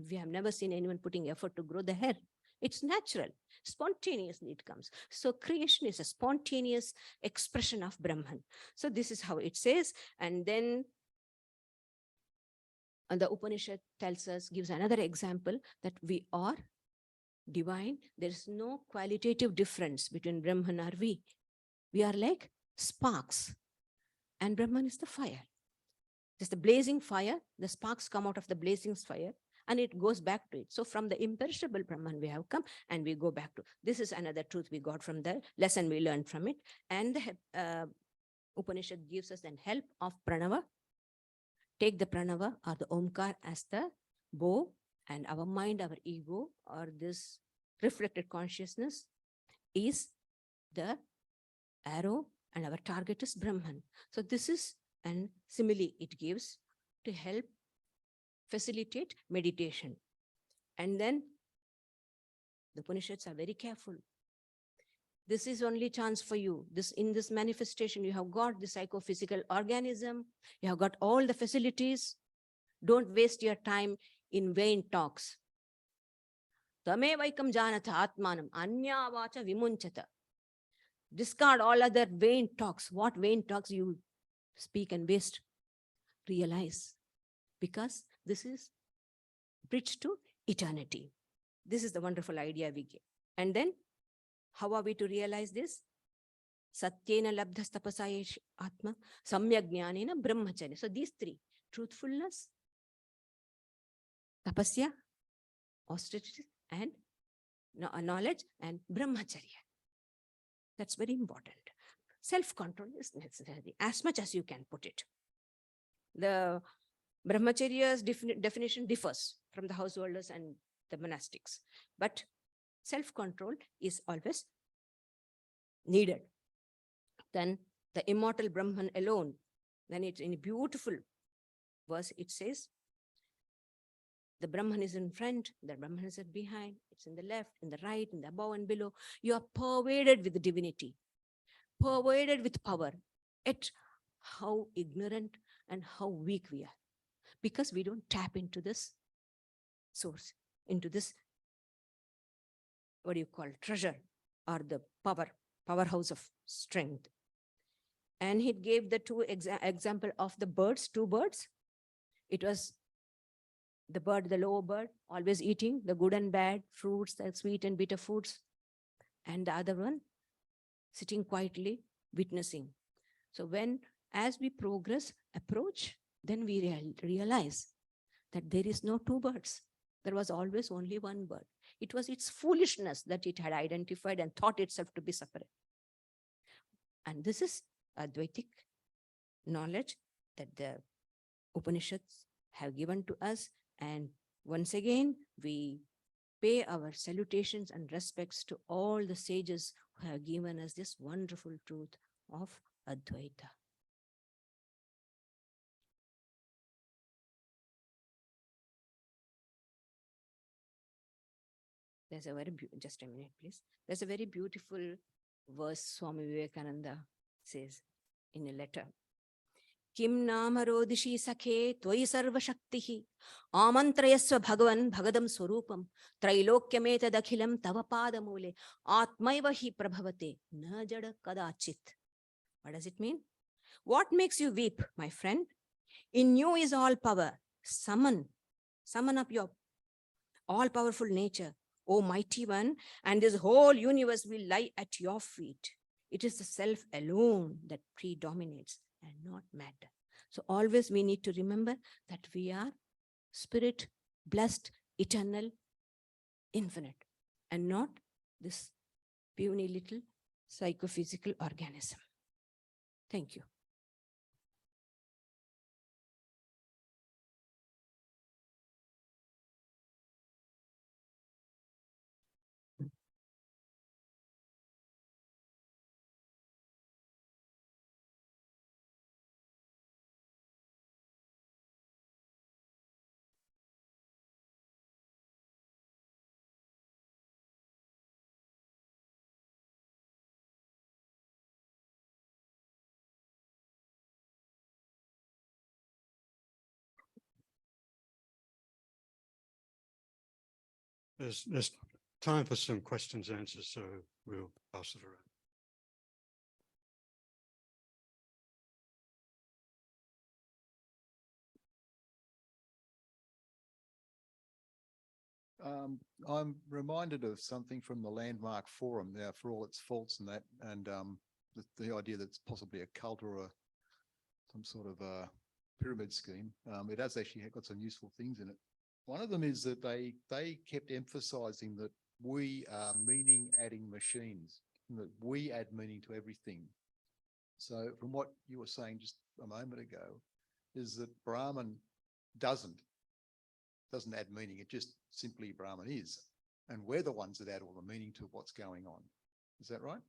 [SPEAKER 1] We have never seen anyone putting effort to grow the hair. It's natural, spontaneously it comes. So creation is a spontaneous expression of Brahman. So this is how it says. And then the Upanishad tells us, gives another example, that we are divine. There is no qualitative difference between Brahman or we. We are like sparks, and Brahman is the fire. There's the blazing fire, the sparks come out of the blazing fire, and it goes back to it. So from the imperishable Brahman we have come, and we go back to, this is another truth we got from the lesson we learned from it. And the Upanishad gives us an help of Pranava. Take the Pranava or the Omkar as the bow, and our mind, our ego, or this reflected consciousness is the arrow, and our target is Brahman. So this is an simile it gives to help facilitate meditation. And then the Upanishads are very careful. This is only chance for you. In this manifestation, you have got the psychophysical organism, you have got all the facilities. Don't waste your time in vain talks. Tame vaikam janatha atmanam anya vacha vimunchata. Discard all other vain talks. What vain talks you speak and waste? Realize, because this is bridge to eternity. This is the wonderful idea we get. And then, how are we to realize this? Satyena labdhas tapasaya atma, samyak jnanena brahmacharya. So these 3. truthfulness, tapasya, austerity, and knowledge, and brahmacharya. That's very important. Self-control is necessary, as much as you can put it. The brahmacharya's definition differs from the householders and the monastics, but self-control is always needed. Then the immortal Brahman alone, then it's in a beautiful verse, it says, the Brahman is in front, the Brahman is behind, it's in the left, in the right, in the above and below. You are pervaded with divinity, pervaded with power. Yet how ignorant and how weak we are, because we don't tap into this source, into this, what do you call, treasure, or the powerhouse of strength. And he gave the two example of the birds, two birds. It was the bird, the lower bird, always eating the good and bad fruits, the sweet and bitter foods. And the other one sitting quietly, witnessing. So as we approach, then we realize that there is no two birds. There was always only one bird. It was its foolishness that it had identified and thought itself to be separate. And this is Advaitic knowledge that the Upanishads have given to us. And once again, we pay our salutations and respects to all the sages who have given us this wonderful truth of Advaita. There's a very, just a minute, please. There's a very beautiful verse Swami Vivekananda says in a letter. Kim namarodhishi sakhe tvai sarva shaktihi amantrayasva bhagavan bhagadam swarupam trailokyameta dakhilam tava padamule atmaiva hi prabhavate na jada kadachit. What does it mean? What makes you weep, my friend? In you is all power. Summon up your all-powerful nature, O mighty one, and this whole universe will lie at your feet. It is the self alone that predominates and not matter. So always we need to remember that we are spirit, blessed, eternal, infinite, and not this puny little psychophysical organism. Thank you.
[SPEAKER 2] There's time for some questions and answers, so we'll pass it
[SPEAKER 3] around. I'm reminded of something from the Landmark Forum, now for all its faults and that, and the idea that it's possibly a cult or some sort of a pyramid scheme. It has actually got some useful things in it. One of them is that they kept emphasizing that we are meaning-adding machines, and that we add meaning to everything. So from what you were saying just a moment ago, is that Brahman doesn't add meaning. It just simply Brahman is. And we're the ones that add all the meaning to what's going on. Is that right?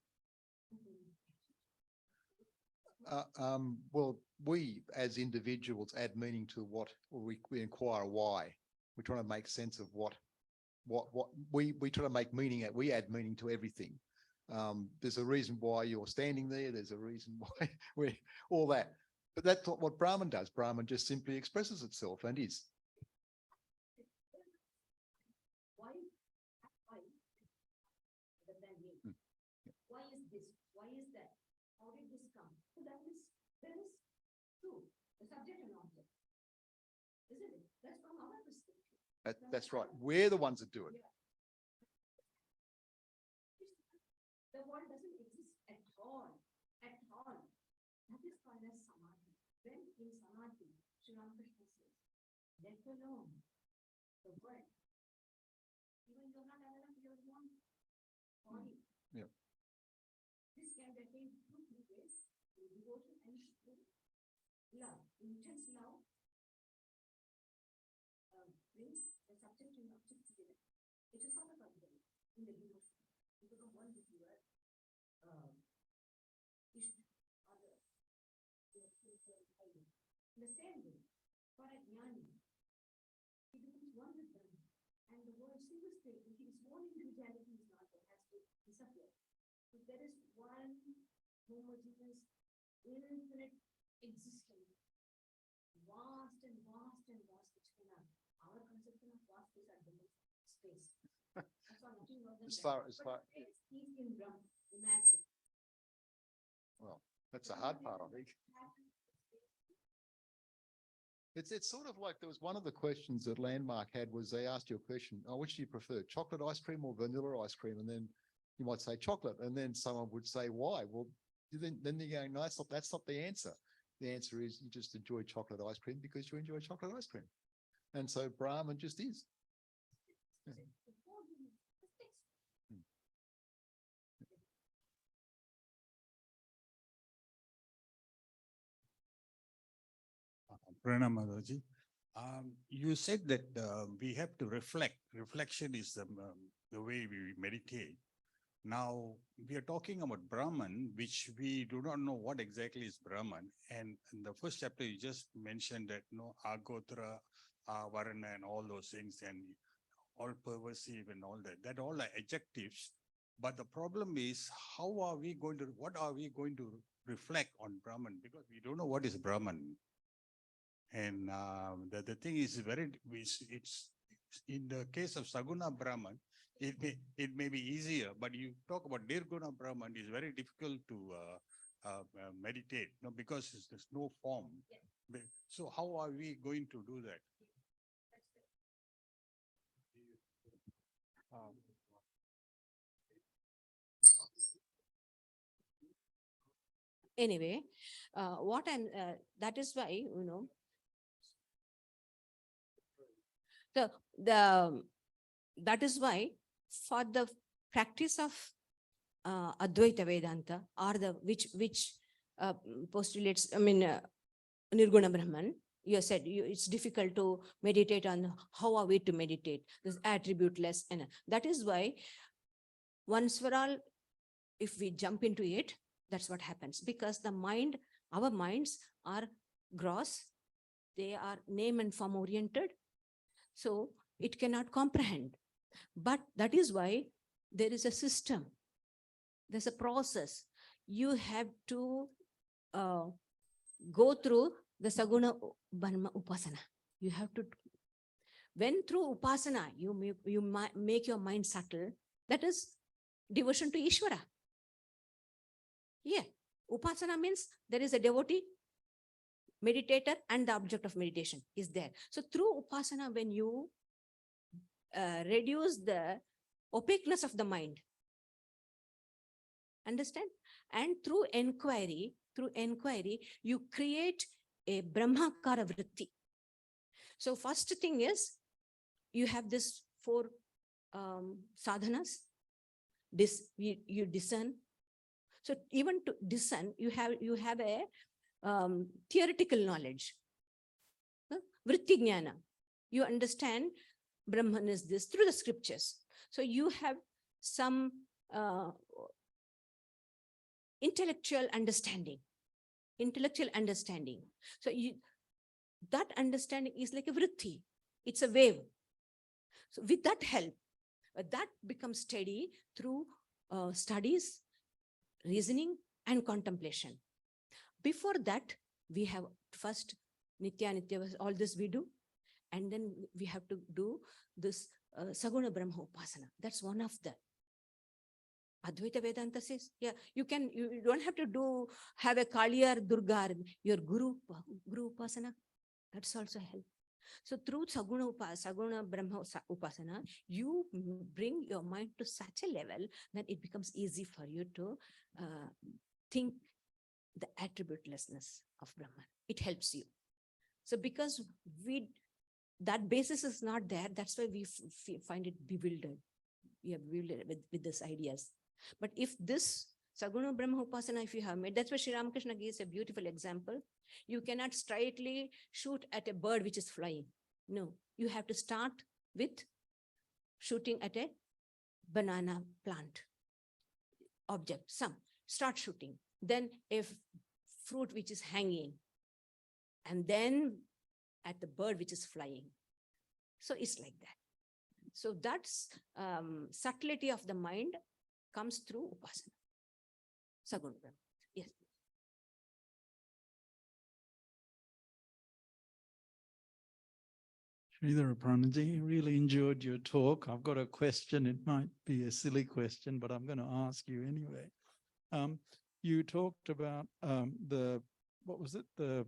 [SPEAKER 3] Well, we as individuals add meaning to what, or we inquire why. We're trying to make sense of what we try to make meaning at. We add meaning to everything. There's a reason why you're standing there. There's a reason why we're all that. But that's not what Brahman does. Brahman just simply expresses itself and is.
[SPEAKER 1] Why is this? Why is that? How did this come? So that is true. The subject and object. Isn't it? That's from our perspective.
[SPEAKER 3] That's right. We're the ones that do it.
[SPEAKER 1] The world doesn't exist at all. At all. That is called as samadhi. When in samadhi, Sri Ramakrishna Let alone the word. Even you're not aware of your own body.
[SPEAKER 3] Yeah.
[SPEAKER 1] This can be attained through two ways, through devotion and through love. Intense love brings the subject and object together. It is not a problem in the devotion. You become one with your Ishta, other. In the same way, for a jnani, he becomes one with them. And the word single state, his own individuality is not there, has to disappear. If there is one homogeneous, infinite existence, vast and vast and vast, which cannot, our conception of vast is at the most space. That's all, nothing more than
[SPEAKER 3] As
[SPEAKER 1] that.
[SPEAKER 3] far as far,
[SPEAKER 1] But space is in Brahma, imagine.
[SPEAKER 3] well, that's the hard part, I think. It's sort of like there was one of the questions that Landmark had was they asked you a question, oh, which do you prefer, chocolate ice cream or vanilla ice cream? And then you might say chocolate, and then someone would say, why? Well, then you're going, no, that's not the answer. The answer is you just enjoy chocolate ice cream because you enjoy chocolate ice cream. And so Brahman just is. Yeah.
[SPEAKER 4] Pranam Maharaj. You said that we have to reflect. Reflection is the way we meditate. Now, we are talking about Brahman, which we do not know what exactly is Brahman. And in the first chapter, you just mentioned that, Agotra, Varana, and all those things, and all pervasive and all that. That all are adjectives. But the problem is, what are we going to reflect on Brahman? Because we don't know what is Brahman. And the thing is it's in the case of Saguna Brahman, it may be easier, but you talk about Nirguna Brahman, is very difficult to meditate, because there's no form. So how are we going to do that?
[SPEAKER 1] Anyway, that is why, that is why for the practice of Advaita Vedanta, or which postulates, Nirguna Brahman, you said it's difficult to meditate on. How are we to meditate? This attributeless, and that is why once for all, if we jump into it, that's what happens, because our minds are gross, they are name and form oriented, so it cannot comprehend. But that is why there is a system, there's a process. You have to go through the Saguna Brahma Upasana. You have to, when through Upasana, you make your mind subtle, that is devotion to Ishvara. Yeah, Upasana means there is a devotee, meditator, and the object of meditation is there. So through Upasana, when you reduce the opaqueness of the mind, understand? And through inquiry, you create a Brahmakara vritti. So first thing is, you have this 4 sadhanas, you discern. So even to discern, you have a theoretical knowledge, vritti jnana. You understand Brahman is this through the scriptures. So you have some intellectual understanding. So that understanding is like a vritti. It's a wave. So with that help, that becomes steady through studies, reasoning, and contemplation. Before that, we have first Nitya, all this we do. And then we have to do this Saguna Brahma Upasana. That's one of the Advaita Vedanta says, yeah, you don't have to have a Kaliyar Durga, your Guru Upasana. That's also help. So through Saguna Brahma Upasana, you bring your mind to such a level that it becomes easy for you to think the attributelessness of Brahman. It helps you. So because that basis is not there. That's why we find it bewildered. We are bewildered with these ideas. But if this Saguna Brahma Upasana, if you have made, that's why Sri Ramakrishna gives a beautiful example. You cannot straightly shoot at a bird which is flying. No, you have to start with shooting at a banana plant object. Start shooting. Then a fruit which is hanging. And then at the bird which is flying. So it's like that. So that's subtlety of the mind comes through Upasana. Saguna Brahma. Yes.
[SPEAKER 5] Sridharaprana, really enjoyed your talk. I've got a question. It might be a silly question, but I'm going to ask you anyway. You talked about what was it? The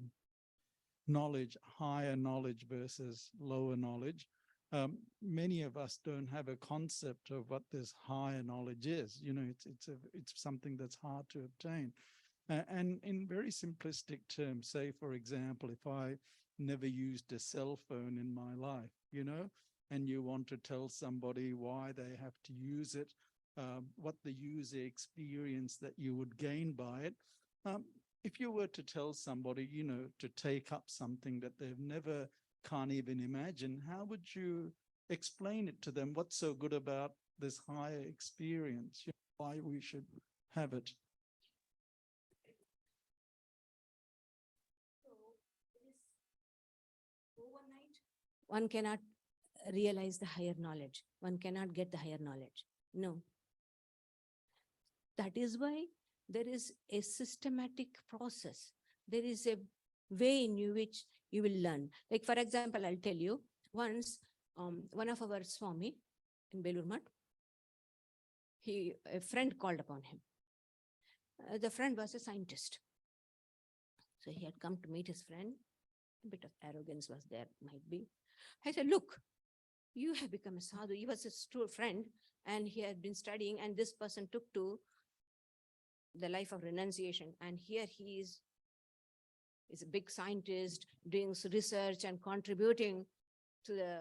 [SPEAKER 5] knowledge, higher knowledge versus lower knowledge. Many of us don't have a concept of what this higher knowledge is. You know, it's something that's hard to obtain. And in very simplistic terms, say, for example, if I never used a cell phone in my life, you know, and you want to tell somebody why they have to use it, what the user experience that you would gain by it. If you were to tell somebody, you know, to take up something that they've never, can't even imagine, how would you explain it to them? What's so good about this higher experience? You know, why we should have it?
[SPEAKER 1] Overnight, one cannot realize the higher knowledge. One cannot get the higher knowledge. No. That is why there is a systematic process. There is a way in which you will learn. Like, for example, I'll tell you, once one of our Swami in Belur Math, a friend called upon him. The friend was a scientist. So he had come to meet his friend. A bit of arrogance was there, might be. I said, look, you have become a sadhu. He was a friend and he had been studying, and this person took to the life of renunciation. And here he is a big scientist doing research and contributing to the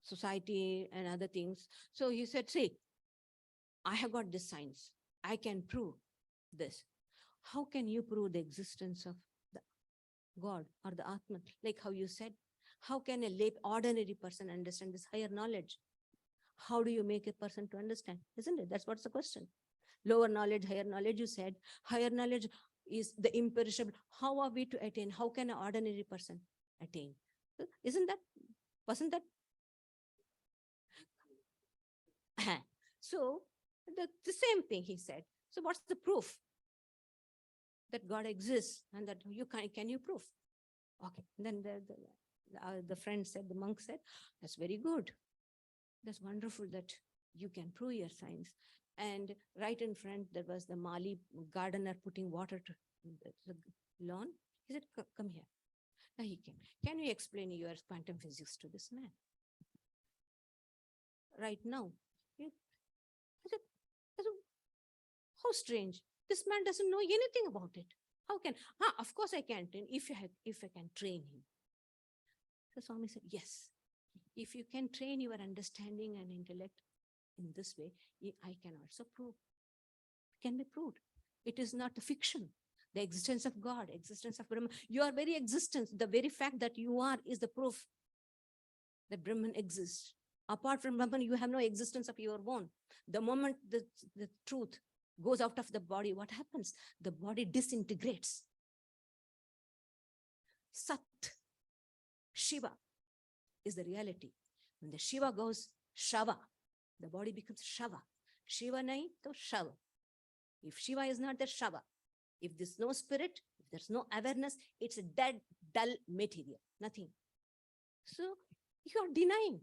[SPEAKER 1] society and other things. So he said, see, I have got this science. I can prove this. How can you prove the existence of the God or the Atman? Like how you said, how can a ordinary person understand this higher knowledge? How do you make a person to understand? Isn't it? That's what's the question. Lower knowledge, higher knowledge, you said. Higher knowledge is the imperishable. How are we to attain? How can an ordinary person attain? Wasn't that? So the same thing he said. So what's the proof that God exists and that can you prove? Okay. Then the friend said, the monk said, that's very good. That's wonderful that you can prove your science. And right in front, there was the Mali gardener putting water to the lawn. He said, come here. Now he came. Can you explain your quantum physics to this man? Right now. I said, how strange. This man doesn't know anything about it. How can? Of course I can train if I can train him. So Swami said, yes. If you can train your understanding and intellect in this way, I can also prove. It can be proved. It is not a fiction. The existence of God, existence of Brahman, your very existence, the very fact that you are is the proof that Brahman exists. Apart from Brahman, you have no existence of your own. The moment the truth goes out of the body, what happens? The body disintegrates. Sat, Shiva is the reality. When the Shiva goes Shava, the body becomes Shava. Shiva nahi, to Shava. If Shiva is not the Shava, if there's no spirit, if there's no awareness, it's a dead, dull material, nothing. So you are denying.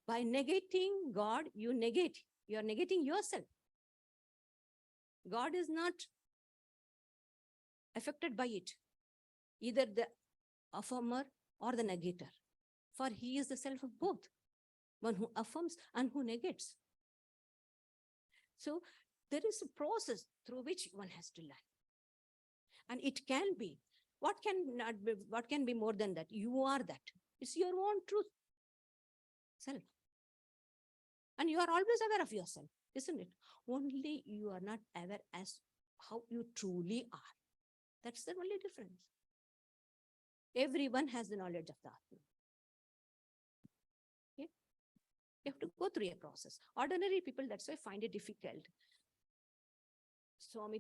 [SPEAKER 1] By negating God, you are negating yourself. God is not affected by it, either the affirmer or the negator, for he is the self of both, one who affirms and who negates. So there is a process through which one has to learn. And it can be, what can be more than that? You are that. It's your own truth, self. And you are always aware of yourself, isn't it? Only you are not aware as how you truly are. That's the only difference. Everyone has the knowledge of the Atma. Okay? You have to go through a process. Ordinary people, that's why, find it difficult. Swami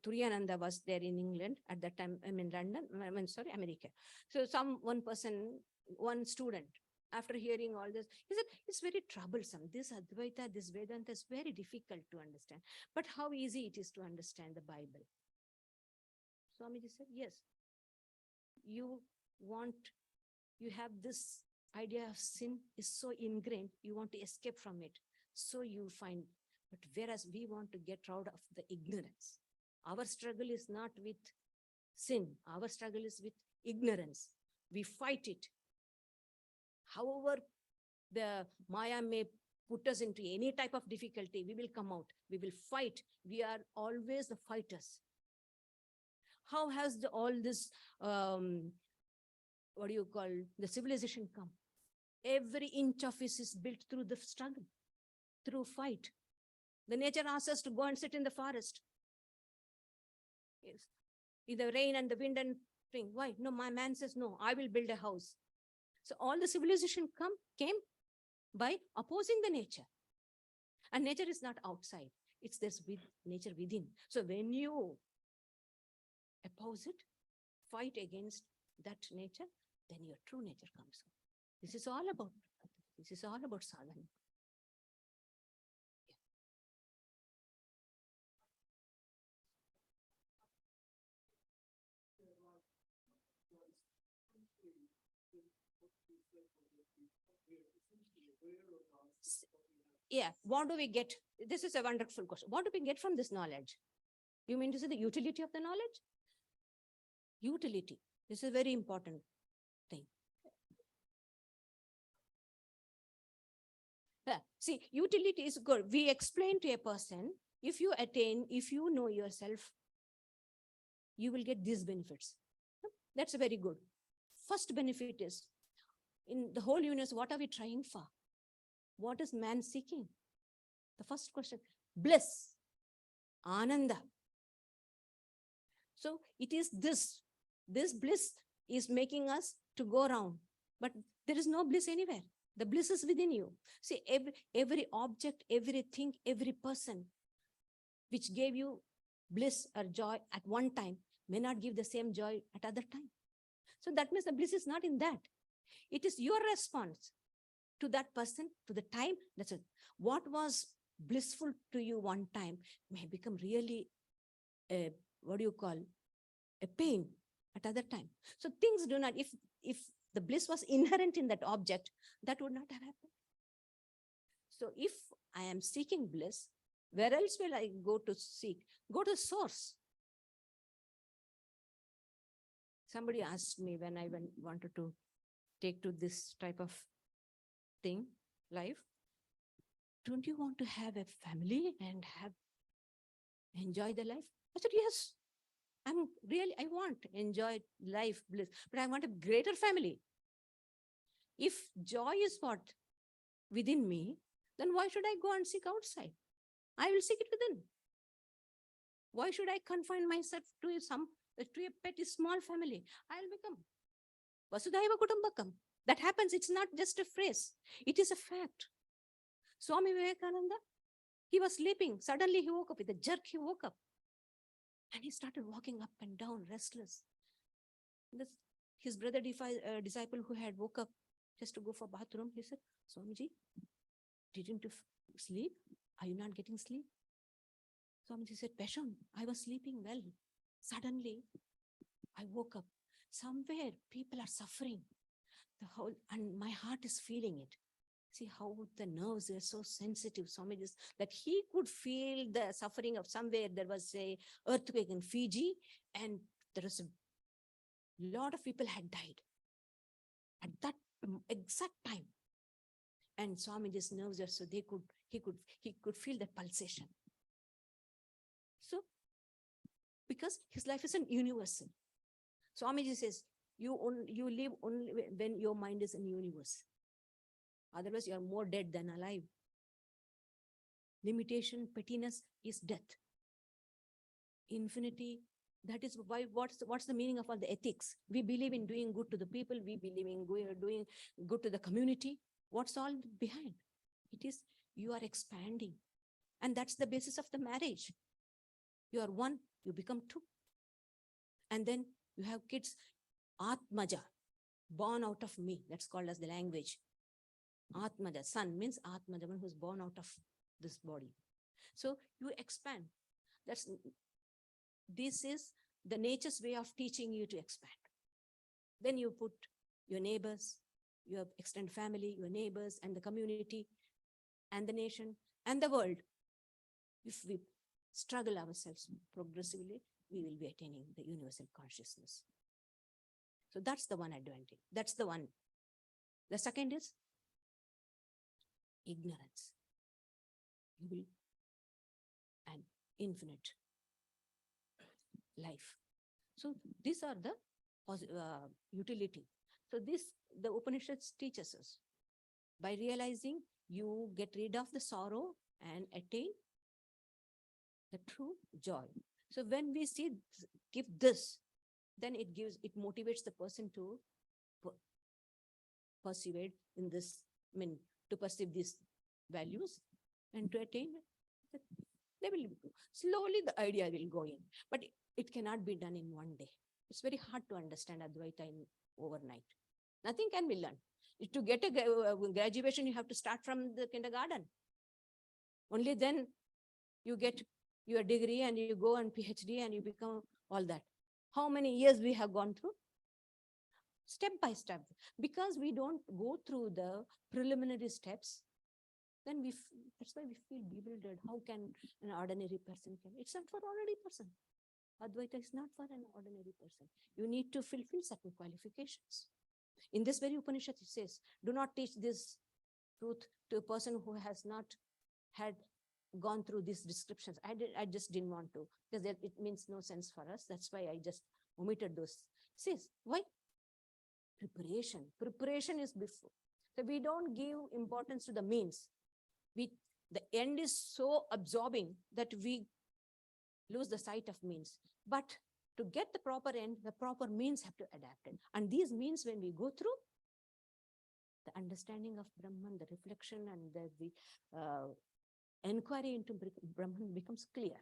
[SPEAKER 1] Turiyananda was there in England at that time, London, America. So one student, after hearing all this, he said, it's very troublesome. This Advaita, this Vedanta is very difficult to understand. But how easy it is to understand the Bible. Swamiji said, yes, you have this idea of sin is so ingrained, you want to escape from it. So you find, but whereas we want to get out of the ignorance. Our struggle is not with sin. Our struggle is with ignorance. We fight it. However, the Maya may put us into any type of difficulty, we will come out. We will fight. We are always the fighters. How has all this, the civilization come? Every inch of it is built through the struggle, through fight. The nature asks us to go and sit in the forest. Yes. In the rain and the wind and thing. Why? No, my man says, no, I will build a house. So all the civilization came by opposing the nature. And nature is not outside. It's this nature within. So when you oppose it, fight against that nature, then your true nature comes out. This is all about sadhana. Yeah, what do we get? This is a wonderful question. What do we get from this knowledge? You mean to say the utility of the knowledge? Utility. This is a very important thing. See, utility is good. We explain to a person, if you know yourself, you will get these benefits. That's very good. First benefit is, in the whole universe, what are we trying for? What is man seeking? The first question, bliss, ananda. So it is this bliss is making us to go around, but there is no bliss anywhere. The bliss is within you. See, every object, everything, every person which gave you bliss or joy at one time may not give the same joy at other time. So that means the bliss is not in that. It is your response to that person, to the time. That's it. What was blissful to you one time may become really a pain at other time. So things do not, if the bliss was inherent in that object, that would not have happened. So if I am seeking bliss, where else will I go to seek? Go to source. Somebody asked me when I wanted to take to this type of thing, life, don't you want to have a family and enjoy the life? I said, yes, I want to enjoy life, bliss, but I want a greater family. If joy is what within me, then why should I go and seek outside? I will seek it within. Why should I confine myself to a petty small family? I'll become Vasudhaiva Kutumbakam. That happens. It's not just a phrase. It is a fact. Swami Vivekananda, he was sleeping. Suddenly he woke up. With a jerk, he woke up. And he started walking up and down, restless. His brother disciple who had woke up just to go for bathroom, he said, Swamiji, didn't you sleep? Are you not getting sleep? Swamiji said, Pesham, I was sleeping well. Suddenly, I woke up. Somewhere people are suffering. And my heart is feeling it. See how the nerves are so sensitive. Swamiji, that he could feel the suffering of somewhere. There was a earthquake in Fiji, and there was a lot of people had died at that exact time. And Swamiji's nerves are so he could feel the pulsation. So, because his life isn't universal. Swamiji says, You live only when your mind is in universe. Otherwise, you are more dead than alive. Limitation, pettiness is death. Infinity, that is why what's the meaning of all the ethics? We believe in doing good to the people, we believe in doing good to the community. What's all behind? It is you are expanding. And that's the basis of the marriage. You are one, you become two. And then you have kids, Atmaja, born out of me. That's called as the language. Atmaja, son means Atmaja, one who's born out of this body. So you expand. This is the nature's way of teaching you to expand. Then you put your neighbors, your extended family, your neighbors, and the community, and the nation, and the world. If we struggle ourselves progressively, we will be attaining the universal consciousness. So that's the one advantage. That's the one. The second is ignorance. You will and infinite life. So these are the utility. So the Upanishads teaches us. By realizing, you get rid of the sorrow and attain the true joy. So when we give this, then it motivates the person to perceive in this, to perceive these values and to attain. They will slowly, the idea will go in, but it cannot be done in one day. It's very hard to understand Advaita in overnight. Nothing can be learned. To get a graduation, you have to start from the kindergarten. Only then you get your degree and you go on PhD and you become all that. How many years we have gone through? Step by step. Because we don't go through the preliminary steps, then that's why we feel bewildered. How can an ordinary person can? It's not for ordinary person. Advaita is not for an ordinary person. You need to fulfill certain qualifications. In this very Upanishad, it says, do not teach this truth to a person who has not gone through these descriptions. I just didn't want to, because it means no sense for us. That's why I just omitted those. It says, why? Preparation. Preparation is before. So we don't give importance to the means. The end is so absorbing that we lose the sight of means. But to get the proper end, the proper means have to adapt it. And these means, when we go through, the understanding of Brahman, the reflection and the inquiry into Brahman becomes clear.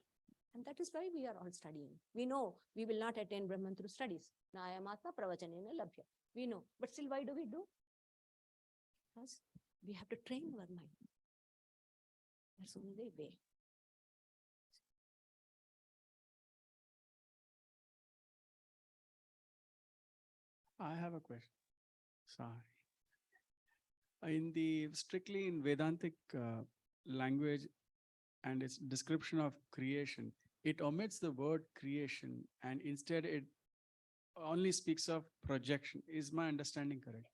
[SPEAKER 1] And that is why we are all studying. We know we will not attain Brahman through studies. Nayamatma pravachanena labhya. We know. But still, why do we do? Because we have to train our mind. That's only the way.
[SPEAKER 6] I have a question. Sorry. Strictly in Vedantic language and its description of creation, it omits the word creation and instead it only speaks of projection. Is my understanding correct?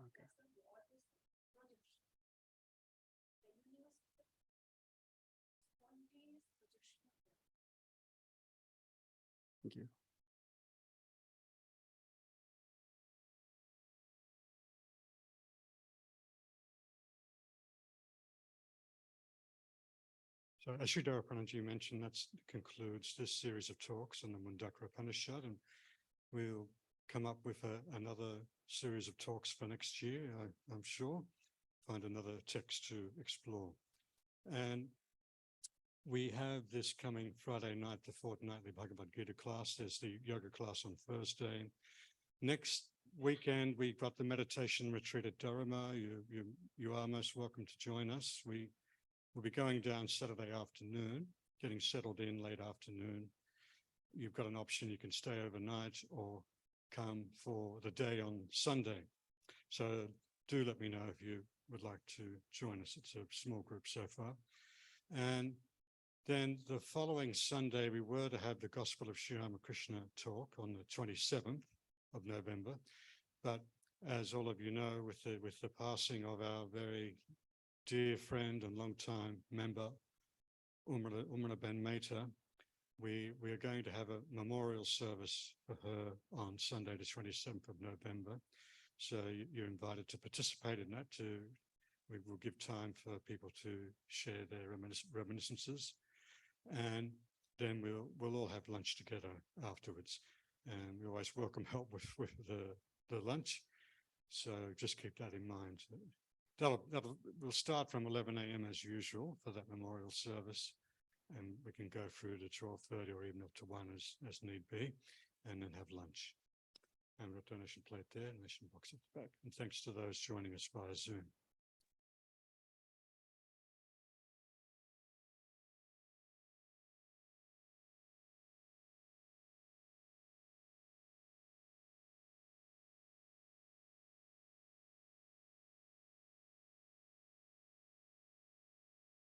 [SPEAKER 6] Okay. Thank you.
[SPEAKER 2] So as Sridharaprana you mentioned, that concludes this series of talks on the Mundaka Upanishad, and we'll come up with another series of talks for next year, I'm sure, find another text to explore. And we have this coming Friday night, the fortnightly Bhagavad Gita class. There's the yoga class on Thursday. Next weekend, we've got the meditation retreat at Dharma. You are most welcome to join us. We'll be going down Saturday afternoon, getting settled in late afternoon. You've got an option. You can stay overnight or come for the day on Sunday. So do let me know if you would like to join us. It's a small group so far. And then the following Sunday, we were to have the Gospel of Sri Ramakrishna talk on the 27th of November. But as all of you know, with the passing of our very dear friend and longtime member, Umrana Ben Mehta, we are going to have a memorial service for her on Sunday, the 27th of November. So you're invited to participate in that. We will give time for people to share their reminiscences, and then we'll all have lunch together afterwards. And we always welcome help with the lunch. So just keep that in mind. We'll start from 11 a.m. as usual for that memorial service, and we can go through to 12:30 or even up to 1 as need be, and then have lunch. And we've got a donation plate there, donation box at the back. And thanks to those joining us via Zoom.